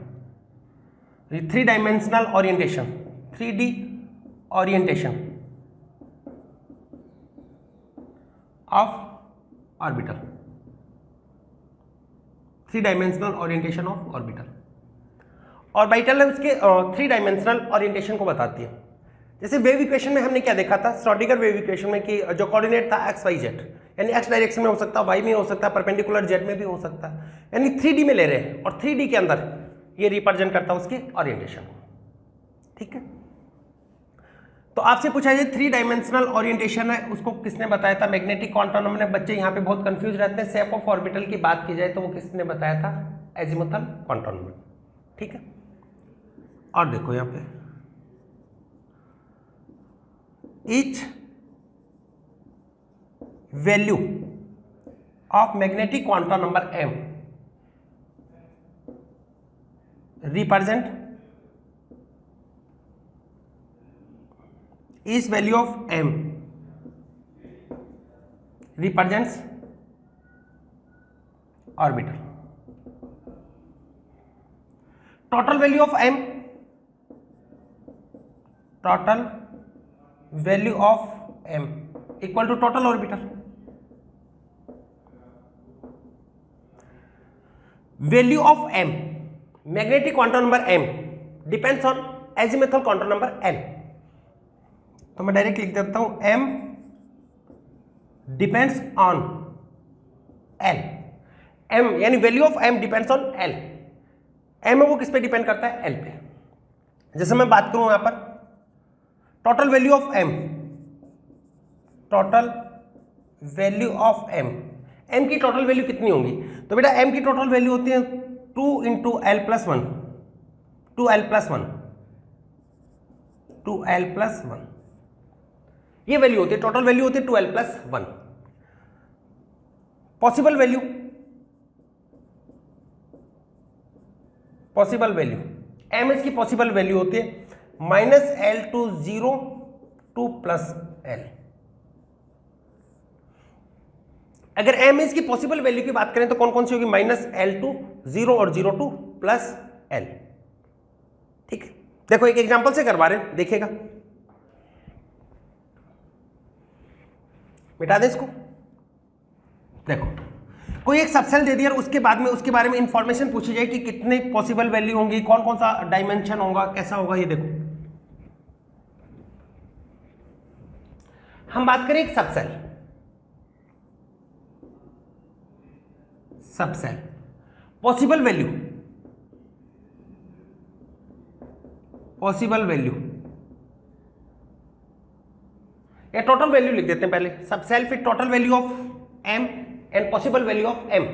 3 dimensional orientation, 3D orientation of orbital, 3 dimensional orientation of orbital. Orbital है उसके 3 डायमेंशनल ओरिएंटेशन को बताती है। जैसे वेव इक्वेशन में हमने क्या देखा था, श्रोडिंगर वेव इक्वेशन में कि जो कोऑर्डिनेट था एक्स वाई जेड, यानी एक्स डायरेक्शन में हो सकता है, वाई में हो सकता है, परपेंडिकुलर जेड में भी हो सकता है, यानी 3D में ले रहे हैं और 3D के अंदर ये रिप्रेजेंट करता है उसके ओरिएंटेशन को। ठीक है, तो आपसे पूछा जाए 3 डायमेंशनल ओरिएंटेशन है उसको किसने बताया था, मैग्नेटिक क्वांटम नंबर ने। बच्चे यहाँ पे बहुत कंफ्यूज रहते हैं। शेप ऑफ ऑर्बिटल की बात की जाए तो वो किसने बताया था, एजीमुथल क्वांटम नंबर। ठीक है, और देखो यहाँ पे each value of magnetic quantum number m represent each value of m represents orbital. Total value of m, total value of m equal to total orbital. Value of m, magnetic quantum number m depends on azimuthal quantum number l. तो मैं direct लिख देता हूं m depends on l, m यानी value of m depends on l, m है वो किस पे डिपेंड करता है, एल पे। जैसे मैं बात करूं यहां पर total value of m, total value of m, m की टोटल वैल्यू कितनी होगी, तो बेटा एम की टोटल वैल्यू होती है 2 into L plus one, 2l plus one, 2l plus one, ये वैल्यू होती है, टोटल वैल्यू होती है 2l plus one. Possible value, possible value m इसकी पॉसिबल वैल्यू होती है -l टू 0 2 प्लस l। अगर एम इसकी पॉसिबल वैल्यू की बात करें तो कौन कौन सी होगी, -l टू 0 और 0 टू प्लस l। ठीक है, देखो एक एग्जांपल से करवा रहे हैं, देखिएगा, मिटा दे इसको। देखो कोई एक सबसेल दे दिया और उसके बाद में उसके बारे में इंफॉर्मेशन पूछी जाए कि कितने पॉसिबल वैल्यू होंगी, कौन कौन सा डायमेंशन होगा, कैसा होगा, ये देखो हम बात करें एक subshell, subshell possible value, possible value या टोटल वैल्यू लिख देते हैं पहले, सबसेल फिर total value of m and possible value of m,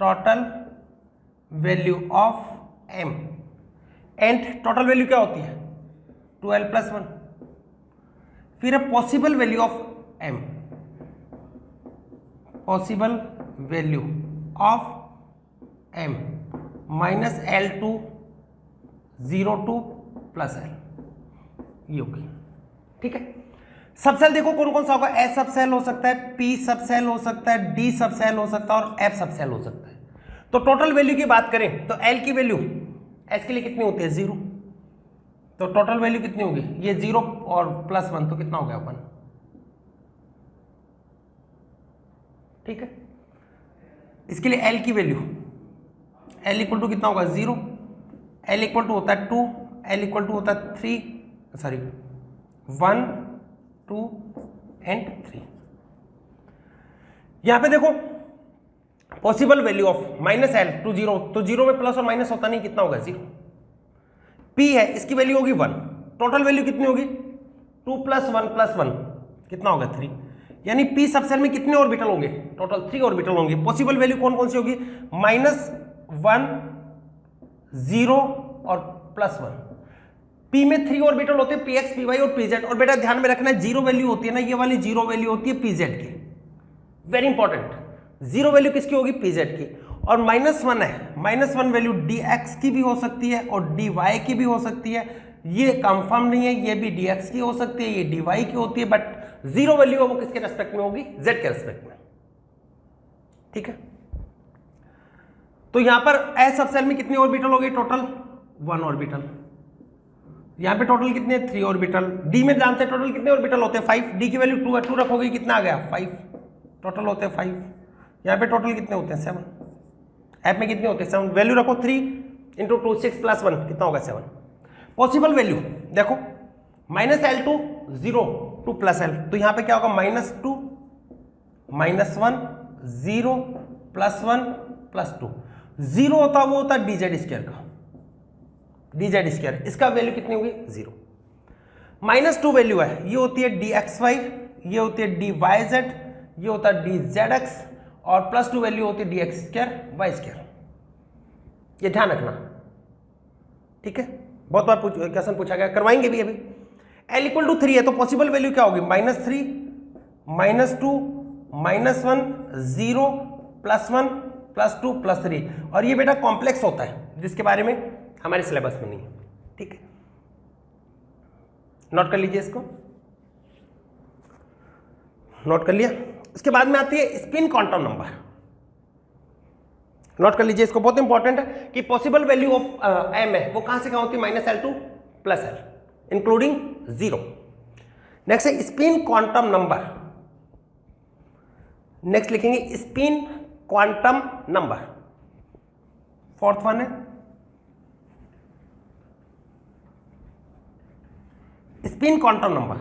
total value of m and total value क्या होती है 2l प्लस वन, फिर है possible value of m, possible value of m -l to 0 to plus l, ये होगी। ठीक है, subshell देखो कौन कौन सा होगा, एस सबसेल हो सकता है, पी सबसेल हो सकता है, डी सबसेल हो सकता है और एफ सबसेल हो सकता है। तो टोटल वैल्यू की बात करें तो एल की वैल्यू एस के लिए कितनी होती है 0, तो टोटल वैल्यू कितनी होगी, ये 0 और प्लस 1 तो कितना हो गया 1। ठीक है, इसके लिए एल की वैल्यू एल इक्वल टू कितना होगा 0, एल इक्वल टू होता है 2, एल इक्वल टू होता है 3, सॉरी 1 2 एंड 3। यहां पे देखो possible value of -l to 0, तो 0 में प्लस और माइनस होता नहीं, कितना होगा 0। p है इसकी वैल्यू होगी 1, टोटल वैल्यू कितनी होगी 2 प्लस 1 प्लस 1 कितना होगा 3, यानी p सबसेल में कितने ऑर्बिटल होंगे, टोटल 3 ऑर्बिटल होंगे। पॉसिबल वैल्यू कौन कौन सी होगी, -1 0 और +1। p में 3 ऑर्बिटल होते हैं, px py और pz, और बेटा ध्यान में रखना है जीरो वैल्यू होती है ना, ये वाली जीरो वैल्यू होती है pz की, वेरी इंपॉर्टेंट, जीरो वैल्यू किसकी होगी pz की। और -1 है, -1 वैल्यू dx की भी हो सकती है और dy की भी हो सकती है, ये कंफर्म नहीं है, ये भी dx की हो सकती है, ये dy की होती है, बट जीरो वैल्यू है वो किसके रेस्पेक्ट में होगी, z के रेस्पेक्ट में। ठीक है, तो यहां पर एस सबसेल में कितनी ऑर्बिटल हो गई, टोटल 1 ऑर्बिटल, यहां पे टोटल कितने 3 ऑर्बिटल, डी में जानते हैं टोटल कितने ऑर्बिटल होते हैं 5, डी की वैल्यू 2 है, 2 रखोगे कितना आ गया 5, टोटल होते हैं 5, यहां पे टोटल कितने होते हैं 7, एफ में कितने होते हैं 7, वैल्यू रखो 3 इंटू 2 6 प्लस 1 कितना होगा 7। पॉसिबल वैल्यू देखो -l to 0 to plus l, तो यहां पे क्या होगा -2 -1 0 +1 +2, 0 होता वो होता dz स्क्वायर का, dz स्क्वायर, इसका वैल्यू कितनी होगी 0। -2 वैल्यू है, ये होती है dxy, ये होती है dyz, ये होता है dzx, और +2 वैल्यू होती है dx स्क्वायर y स्क्वायर, ये ध्यान रखना। ठीक है, बहुत बार क्वेश्चन पूछा गया, करवाएंगे भी अभी। l इक्वल टू 3 है तो पॉसिबल वैल्यू क्या होगी, -3 -2 -1 0 +1 +2 +3, और ये बेटा कॉम्प्लेक्स होता है जिसके बारे में हमारे सिलेबस में नहीं है। ठीक है, नोट कर लीजिए इसको, नोट कर लिया। इसके बाद में आती है स्पिन क्वांटम नंबर, नोट कर लीजिए इसको, बहुत इंपॉर्टेंट है कि पॉसिबल वैल्यू ऑफ एम है वो कहां से कहां होती है, -l to +l including 0। Next है स्पिन क्वांटम नंबर, नेक्स्ट लिखेंगे spin quantum number, fourth one है स्पिन क्वांटम नंबर।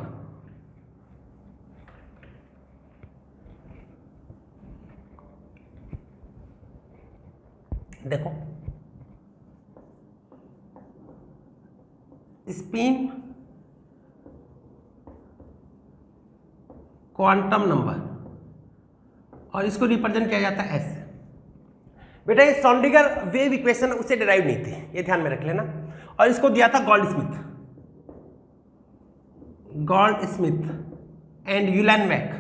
देखो स्पिन क्वांटम नंबर और इसको रिप्रेजेंट किया जाता है एस। बेटा ये श्रोडिंगर वेव इक्वेशन उससे डिराइव नहीं थी, ये ध्यान में रख लेना। और इसको दिया था गोल्ड स्मिथ एंड यूलैनबैक।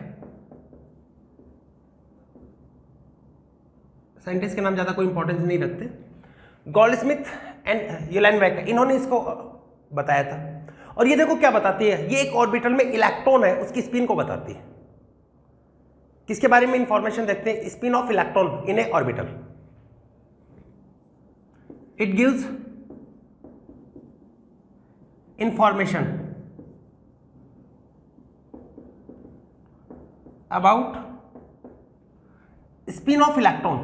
साइंटिस्ट के नाम ज्यादा कोई इंपॉर्टेंस नहीं रखते। गोल्ड स्मिथ एंड यूलैनबैक, इन्होंने इसको बताया था। और ये देखो क्या बताती है, ये एक ऑर्बिटल में इलेक्ट्रॉन है उसकी स्पिन को बताती है। किसके बारे में इंफॉर्मेशन देखते हैं? Spin off electron in A orbital. It gives information about spin off electron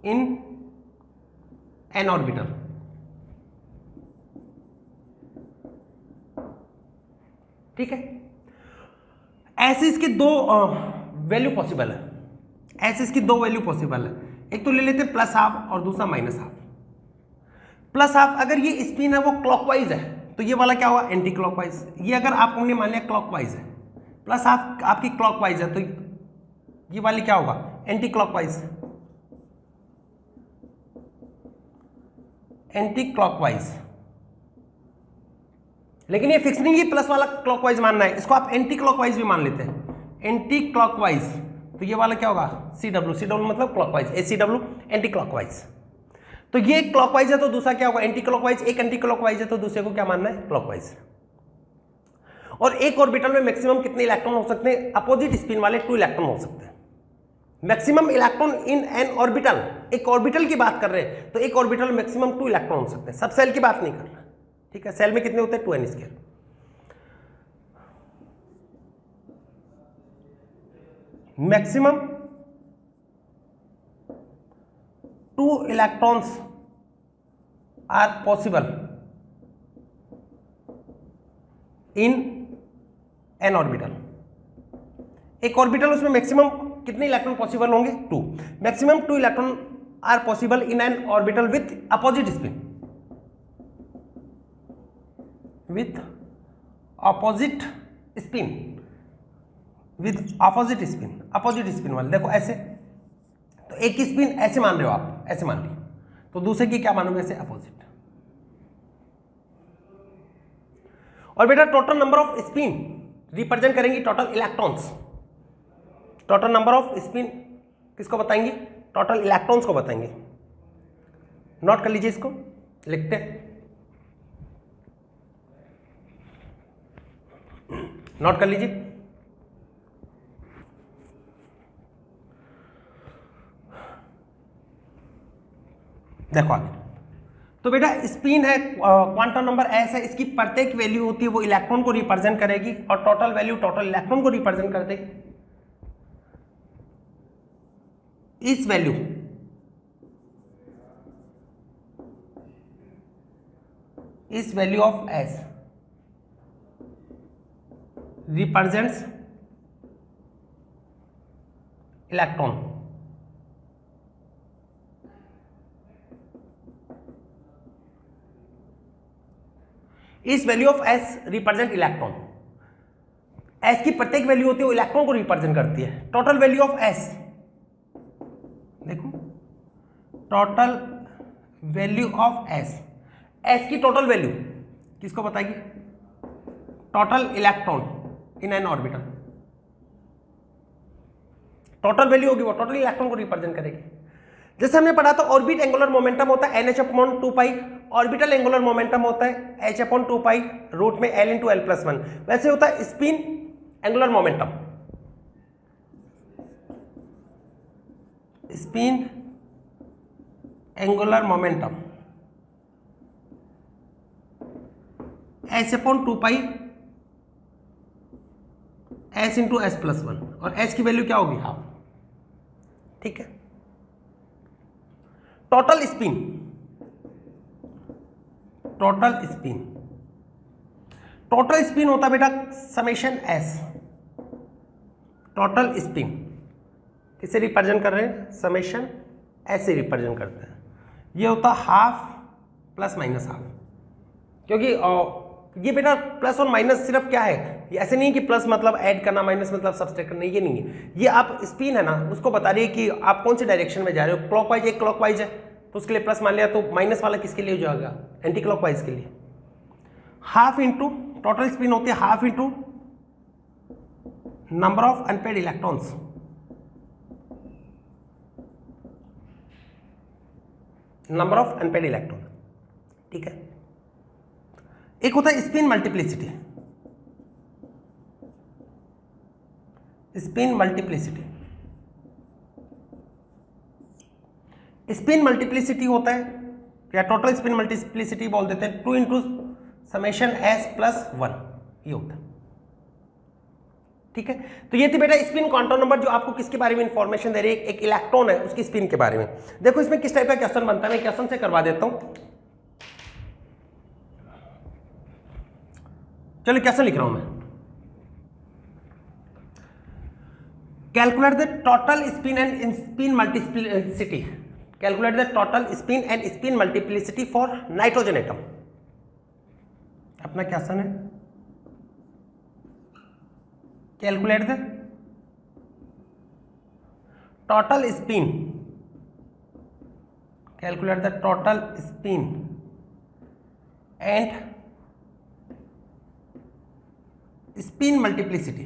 in an orbital. ठीक है, ऐसे इसके दो वैल्यू पॉसिबल है। ऐसे इसकी दो वैल्यू पॉसिबल है, एक तो ले लेते हैं प्लस हाफ और दूसरा माइनस हाफ। प्लस हाफ अगर ये स्पिन है वो क्लॉकवाइज है तो ये वाला क्या होगा? Anti clockwise. ये अगर आपने मान लिया क्लॉकवाइज है, प्लस हाफ आपकी क्लॉकवाइज है तो ये वाली क्या होगा? Anti clockwise. Anti clockwise. लेकिन ये फिक्स नहीं है प्लस वाला क्लॉकवाइज मानना है, इसको आप एंटी क्लॉकवाइज भी मान लेते हैं। एंटी क्लॉकवाइज तो ये वाला क्या होगा? CW। CW मतलब क्लॉकवाइज, ACW एंटी क्लॉकवाइज। तो ये क्लॉकवाइज है तो दूसरा क्या होगा? Anti clockwise. एक एंटी क्लॉकवाइज है तो दूसरे को क्या मानना है? क्लॉकवाइज। और एक ऑर्बिटल में मैक्सिमम कितने इलेक्ट्रॉन हो सकते हैं? अपोजिट स्पिन वाले 2 इलेक्ट्रॉन हो सकते हैं। Maximum electron in an orbital, एक ऑर्बिटल की बात कर रहे हैं तो एक ऑर्बिटल में मैक्सिमम 2 इलेक्ट्रॉन हो सकते हैं। सब सेल की बात नहीं कर रहा। ठीक है, सेल में कितने होते हैं? 2n²। Maximum 2 electrons are possible in an orbital. एक ऑर्बिटल उसमें मैक्सिमम कितने इलेक्ट्रॉन पॉसिबल होंगे? 2। Maximum 2 electron are possible in an orbital with opposite spin. With opposite spin, with opposite spin, opposite spin वाले। देखो ऐसे तो एक की स्पिन ऐसे मान रहे हो आप, ऐसे मान ली, तो दूसरे की क्या मानोगे? ऐसे अपोजिट। और बेटा total number of spin represent करेंगी total electrons. Total number of spin किसको बताएंगे? टोटल इलेक्ट्रॉन्स को बताएंगे। नोट कर लीजिए, इसको लिखते हैं, नोट कर लीजिए। देखो आगे तो बेटा स्पिन है, क्वांटम नंबर एस है, इसकी प्रत्येक वैल्यू होती है वो इलेक्ट्रॉन को रिप्रेजेंट करेगी और टोटल वैल्यू टोटल इलेक्ट्रॉन को रिप्रेजेंट कर देगी। इस value of S represents electron. इस value of S represent electron. S की प्रत्येक वैल्यू होती है वो इलेक्ट्रॉन को रिप्रेजेंट करती है। टोटल वैल्यू ऑफ एस, देखो total value of S, S की टोटल वैल्यू किसको बताएगी? Total electron in an orbital. Total value होगी वो टोटल इलेक्ट्रॉन को रिप्रेजेंट करेगी। जैसे हमने पढ़ा था ऑर्बिट एंगुलर मोमेंटम होता है NH/2π, ऑर्बिटल एंगुलर मोमेंटम होता है H/2π रूट में L × L+1। वैसे होता है spin angular momentum, spin angular momentum H/2π S × S+1 और S की वैल्यू क्या होगी? हाफ। ठीक है, टोटल स्पिन, टोटल स्पिन होता है बेटा समेशन S, टोटल स्पिन किसे रिप्रेजेंट कर रहे हैं, समेशन ऐसे रिप्रेजेंट करते हैं। ये होता हाफ प्लस माइनस हाफ, क्योंकि ये बेटा प्लस और माइनस सिर्फ क्या है, ये ऐसे नहीं कि प्लस मतलब ऐड करना, माइनस मतलब सब्सट्रैक्ट करना, ये नहीं है। ये आप स्पिन है ना उसको बता रही है कि आप कौन से डायरेक्शन में जा रहे हो, क्लॉकवाइज है क्लॉकवाइज है तो उसके लिए प्लस मान लिया, तो माइनस वाला किसके लिए हो जाएगा, एंटी क्लॉकवाइज के लिए। हाफ इंटू टोटल स्पिन होती है half into number of unpaired electrons, number of unpaired electron, ठीक है। एक होता है spin multiplicity, spin multiplicity, spin multiplicity होता है या टोटल स्पिन मल्टीप्लिसिटी बोल देते हैं 2 इंटू समेशन एस प्लस 1, ये होता है, ठीक है। तो ये थी बेटा स्पिन क्वांटम नंबर जो आपको किसके बारे में इंफॉर्मेशन दे रही है, एक इलेक्ट्रॉन है उसकी स्पिन के बारे में। देखो इसमें किस टाइप का क्वेश्चन बनता है, मैं क्वेश्चन से करवा देता हूं। चलो क्वेश्चन लिख रहा हूं मैं, calculate the total spin and spin multiplicity, calculate the total spin and spin multiplicity for nitrogen atom. अपना क्वेश्चन है calculate the total spin, calculate the total spin and spin multiplicity,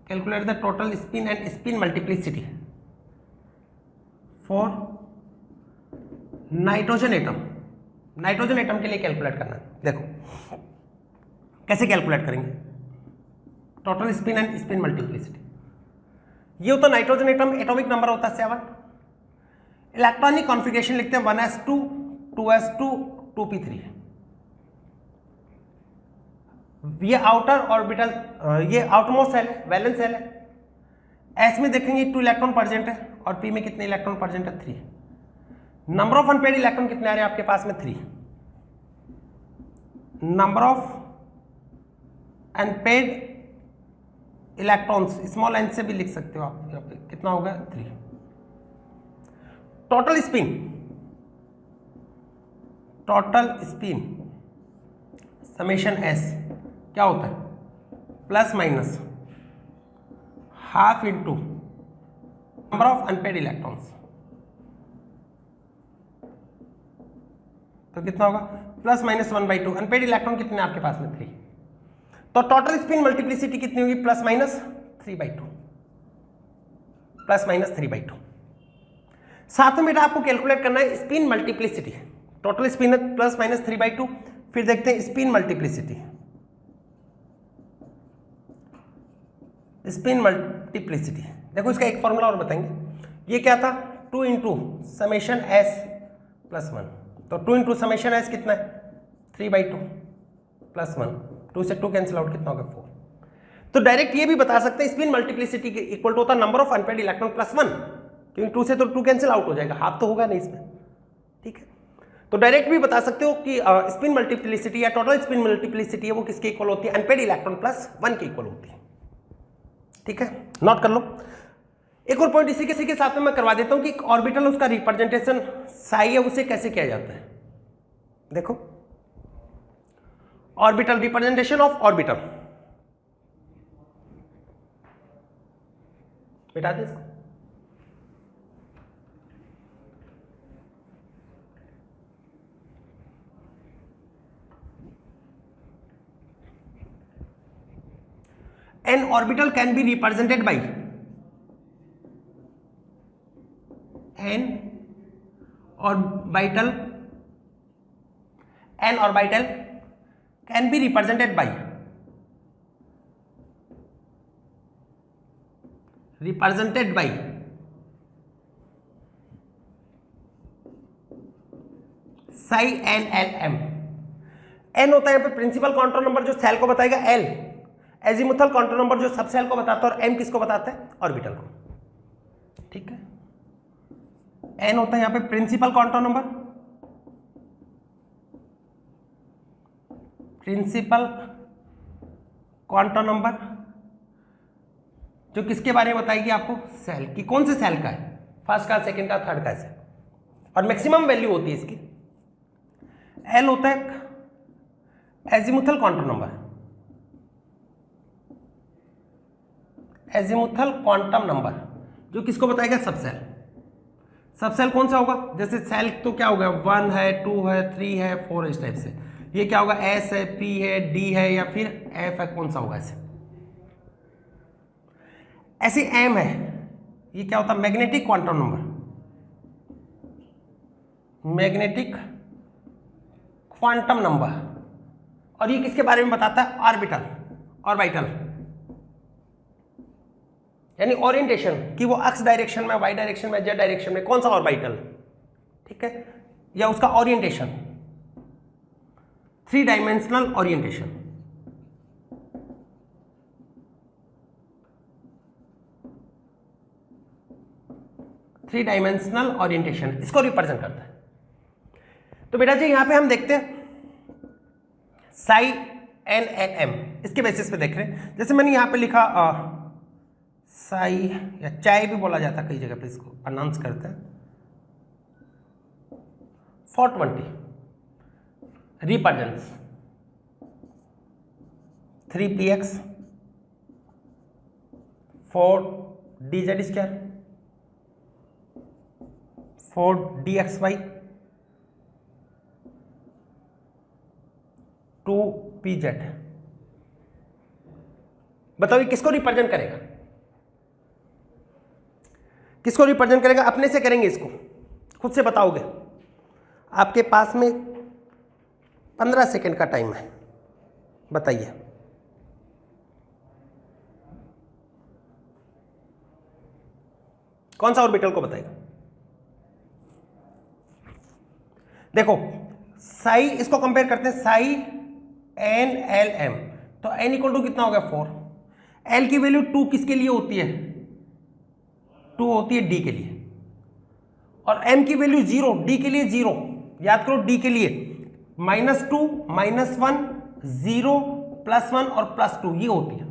calculate the total spin and spin multiplicity for nitrogen atom. Nitrogen atom के लिए calculate करना है। देखो कैसे calculate करेंगे total spin and spin multiplicity. ये होता नाइट्रोजन एटम, एटॉमिक नंबर होता है 7, इलेक्ट्रॉनिक कॉन्फ़िगरेशन लिखते हैं 1s2 2s2 2p3। ये आउटर ऑर्बिटल, ये आउटमोस्ट सेल है, वैलेंस सेल है। एस में देखेंगे 2 इलेक्ट्रॉन प्रेजेंट है और पी में कितने इलेक्ट्रॉन प्रेजेंट है, 3। नंबर ऑफ अनपेड इलेक्ट्रॉन कितने आ रहे हैं आपके पास में, 3। Number of unpaired electrons small n से भी लिख सकते हो आप, यहाँ पे कितना होगा, 3। Total spin, total spin summation S क्या होता है, plus minus half into number of unpaired electrons, तो कितना होगा प्लस माइनस 1/2। अनपेड इलेक्ट्रॉन कितने आपके पास में, 3। तो टोटल स्पिन मल्टीप्लिसिटी कितनी होगी, प्लस माइनस 3/2, प्लस माइनस 3/2। साथ में बेटा आपको कैलकुलेट करना है स्पिन मल्टीप्लिसिटी, टोटल स्पिन है प्लस माइनस 3/2। फिर देखते हैं स्पिन मल्टीप्लिसिटी, स्पिन मल्टीप्लिसिटी। देखो इसका एक फॉर्मूला और बताएंगे, ये क्या था, 2 इंटू समेशन एस प्लस 1। तो 2 इंटू समेशन एस कितना है, 3/2 प्लस 1, 2 से 2 कैंसिल आउट, कितना होगा 4। तो डायरेक्ट ये भी बता सकते हैं स्पिन मल्टीप्लिसिटी के इक्वल टू होता है number of unpaired electron plus 1, क्योंकि 2 से तो 2 कैंसिल आउट हो जाएगा, हाफ तो होगा नहीं इसमें, ठीक है। तो डायरेक्ट भी बता सकते हो कि स्पिन मल्टीप्लिसिटी या टोटल स्पिन मल्टीप्लिसिटी है वो किसके इक्वल होती है, अनपेड इलेक्ट्रॉन प्लस 1 के इक्वल होती है, ठीक है। नोट कर लो। एक और पॉइंट इसी के साथ में मैं करवा देता हूं कि ऑर्बिटल उसका रिप्रेजेंटेशन साई है उसे कैसे किया जाता है। देखो ऑर्बिटल, रिप्रेजेंटेशन ऑफ ऑर्बिटल, बेटा दे इसको। An orbital can be represented by an orbital can be represented by psi n l m। n होता है यहाँ पे प्रिंसिपल क्वांटम नंबर जो सेल को बताएगा, l एजीमुथल क्वांटम नंबर जो सब सेल को बताता है, और m किसको बताता है, ऑर्बिटल को, ठीक है। n होता है यहाँ पे principal quantum number, principal quantum number जो किसके बारे में बताएगी आपको, सेल की, कौन से सेल का है, फर्स्ट का, सेकंड का, थर्ड का है, और मैक्सिमम वैल्यू होती है इसकी। एल होता है azimuthal quantum number, azimuthal quantum number, जो किसको बताएगा, सबसेल। सबसेल कौन सा होगा, जैसे सेल तो क्या होगा, 1 है, 2 है, 3 है, 4 है, इस टाइप से। ये क्या होगा, एस है, पी है, डी है, या फिर एफ है, कौन सा होगा ऐसे। ऐसे एम है, ये क्या होता है, magnetic quantum number, magnetic quantum number. और ये किसके बारे में बताता है, ऑर्बिटल, ऑर्बिटल, यानी ओरिएंटेशन, कि वो एक्स डायरेक्शन में, वाई डायरेक्शन में, जेड डायरेक्शन में, कौन सा ऑर्बिटल, ठीक है, या उसका orientation, 3 dimensional orientation. Three dimensional orientation इसको रिप्रेजेंट करता है। तो बेटा जी यहां पे हम देखते हैं साई एन एन एम, इसके बेसिस पे देख रहे हैं। जैसे मैंने यहां पे लिखा साई, या चाय भी बोला जाता है कई जगह पे, इसको प्रोनाउंस करते हैं 420 represents 3px 4dz² 4dxy 2pz। बताओ ये किसको रिप्रेजेंट करेगा, किसको रिप्रेजेंट करेगा, अपने से करेंगे इसको, खुद से बताओगे। आपके पास में 15 सेकंड का टाइम है, बताइए। कौन सा ऑर्बिटल को बताएगा। देखो साई, इसको कंपेयर करते हैं, साई एन एल एम, तो एन इक्वल टू कितना हो गया 4, एल की वैल्यू 2 किसके लिए होती है, 2 होती है डी के लिए, और एम की वैल्यू 0, डी के लिए 0, याद करो डी के लिए -2 -1 0 +1 और +2 ये होती है,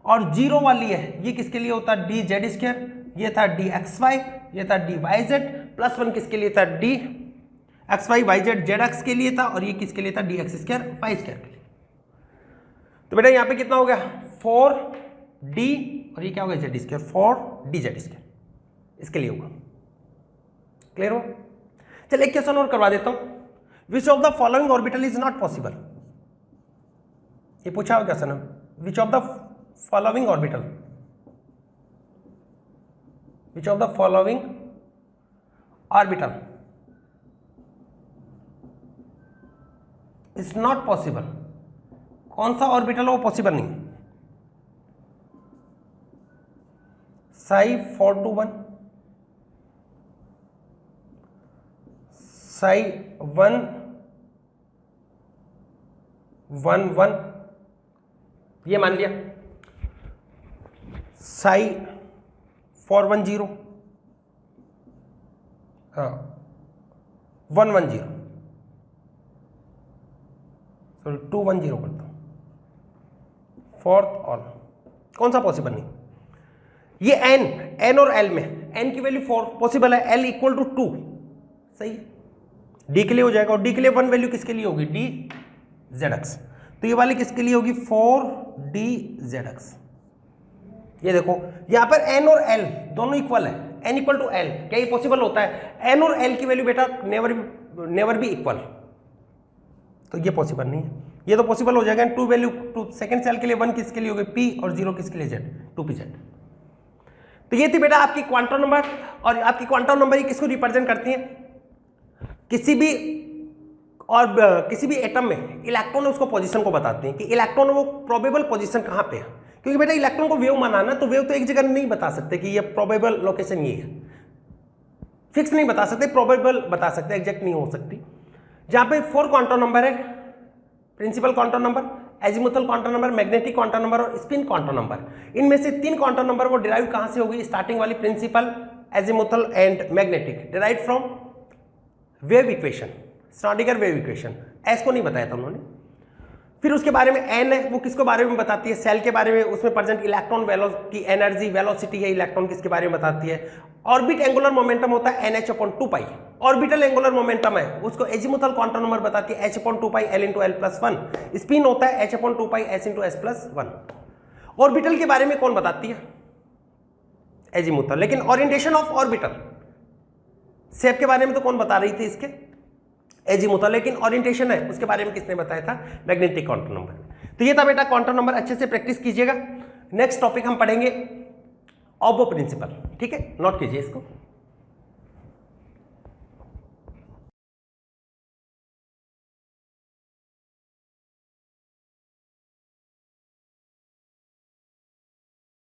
और 0 वाली है ये किसके लिए होता है, डी जेड स्क्वायर, ये था डी एक्स वाई, ये था डी वाई जेड, +1 किसके लिए था, d x y y z z x के लिए था, और ये किसके लिए था, d x square y square के लिए। तो बेटा यहाँ पे कितना हो गया 4d, और ये क्या हो गया Z square, 4d Z square, इसके लिए होगा। क्लियर हो। चलिए एक क्वेश्चन और करवा देता हूं, which of the following orbital is not possible, ये पूछा हुआ क्वेश्चन है, विच of the following orbital, which of the following orbital is not possible, कौन सा ऑर्बिटल वो पॉसिबल नहीं, साई 421, साई 111, ये मान लिया, साई 410, हाँ 110, सॉरी 210 करता हूँ, फोर्थ ऑल, कौन सा पॉसिबल नहीं, ये एन और एल में, एन की वैल्यू 4 पॉसिबल है, एल इक्वल टू 2 सही है, डी के लिए हो जाएगा, और डी के लिए 1 वैल्यू किसके लिए होगी, डी जेड एक्स, तो ये वाली किसके लिए होगी 4d जेड एक्स। ये देखो यहां पर एन और एल दोनों इक्वल है, एन इक्वल टू एल, क्या ये पॉसिबल होता है, एन और एल की वैल्यू बेटा नेवर बी इक्वल, तो ये पॉसिबल नहीं है, ये तो पॉसिबल हो जाएगा, 2 वैल्यू 2 सेकंड सेल के लिए 1 किसके लिए होगी पी, और 0 किसके लिए जेड, 2pz। तो ये थी बेटा आपकी क्वांटम नंबर, और आपकी क्वांटम नंबर ये किसको रिप्रेजेंट करती है, किसी भी एटम में इलेक्ट्रॉन है उसको पोजीशन को बताते हैं कि इलेक्ट्रॉन वो प्रोबेबल पोजीशन कहाँ पे है, क्योंकि बेटा इलेक्ट्रॉन को वेव माना ना, तो वेव तो एक जगह नहीं बता सकते कि ये प्रोबेबल लोकेशन ये है, फिक्स नहीं बता सकते, प्रोबेबल बता सकते, एग्जैक्ट नहीं हो सकती। जहाँ पे 4 क्वांटम नंबर है, principal quantum number, azimuthal quantum number, magnetic quantum number और स्पिन क्वांटम नंबर, इनमें से 3 क्वांटम नंबर वो डिराइव कहाँ से होगी, स्टार्टिंग वाली principal, azimuthal and magnetic, derive from wave equation, Schrodinger wave equation, s को नहीं बताया था उन्होंने। फिर उसके बारे में एन है, वो किसके बारे में बताती है, सेल के बारे में, उसमें प्रेजेंट इलेक्ट्रॉन की एनर्जी वेलोसिटी है इलेक्ट्रॉन किसके बारे में बताती है। ऑर्बिट एंगुलर मोमेंटम होता है NH/2π। ऑर्बिटल एंगुलर मोमेंटम है उसको एजीमुथल क्वांटम नंबर बताती है H/2π L/L+1। स्पिन होता है H/2π S/S+1। ऑर्बिटल के बारे में कौन बताती है, एजीमुथल। लेकिन ओरिएंटेशन ऑफ ऑर्बिटल, शेप के बारे में तो कौन बता रही थी इसके, एजीमुथल। लेकिन ओरिएंटेशन है उसके बारे में किसने बताया था, मैग्नेटिक क्वांटम नंबर। तो ये था बेटा क्वांटम नंबर, अच्छे से प्रैक्टिस कीजिएगा। नेक्स्ट टॉपिक हम पढ़ेंगे ऑबो प्रिंसिपल, ठीक है, नोट कीजिए इसको।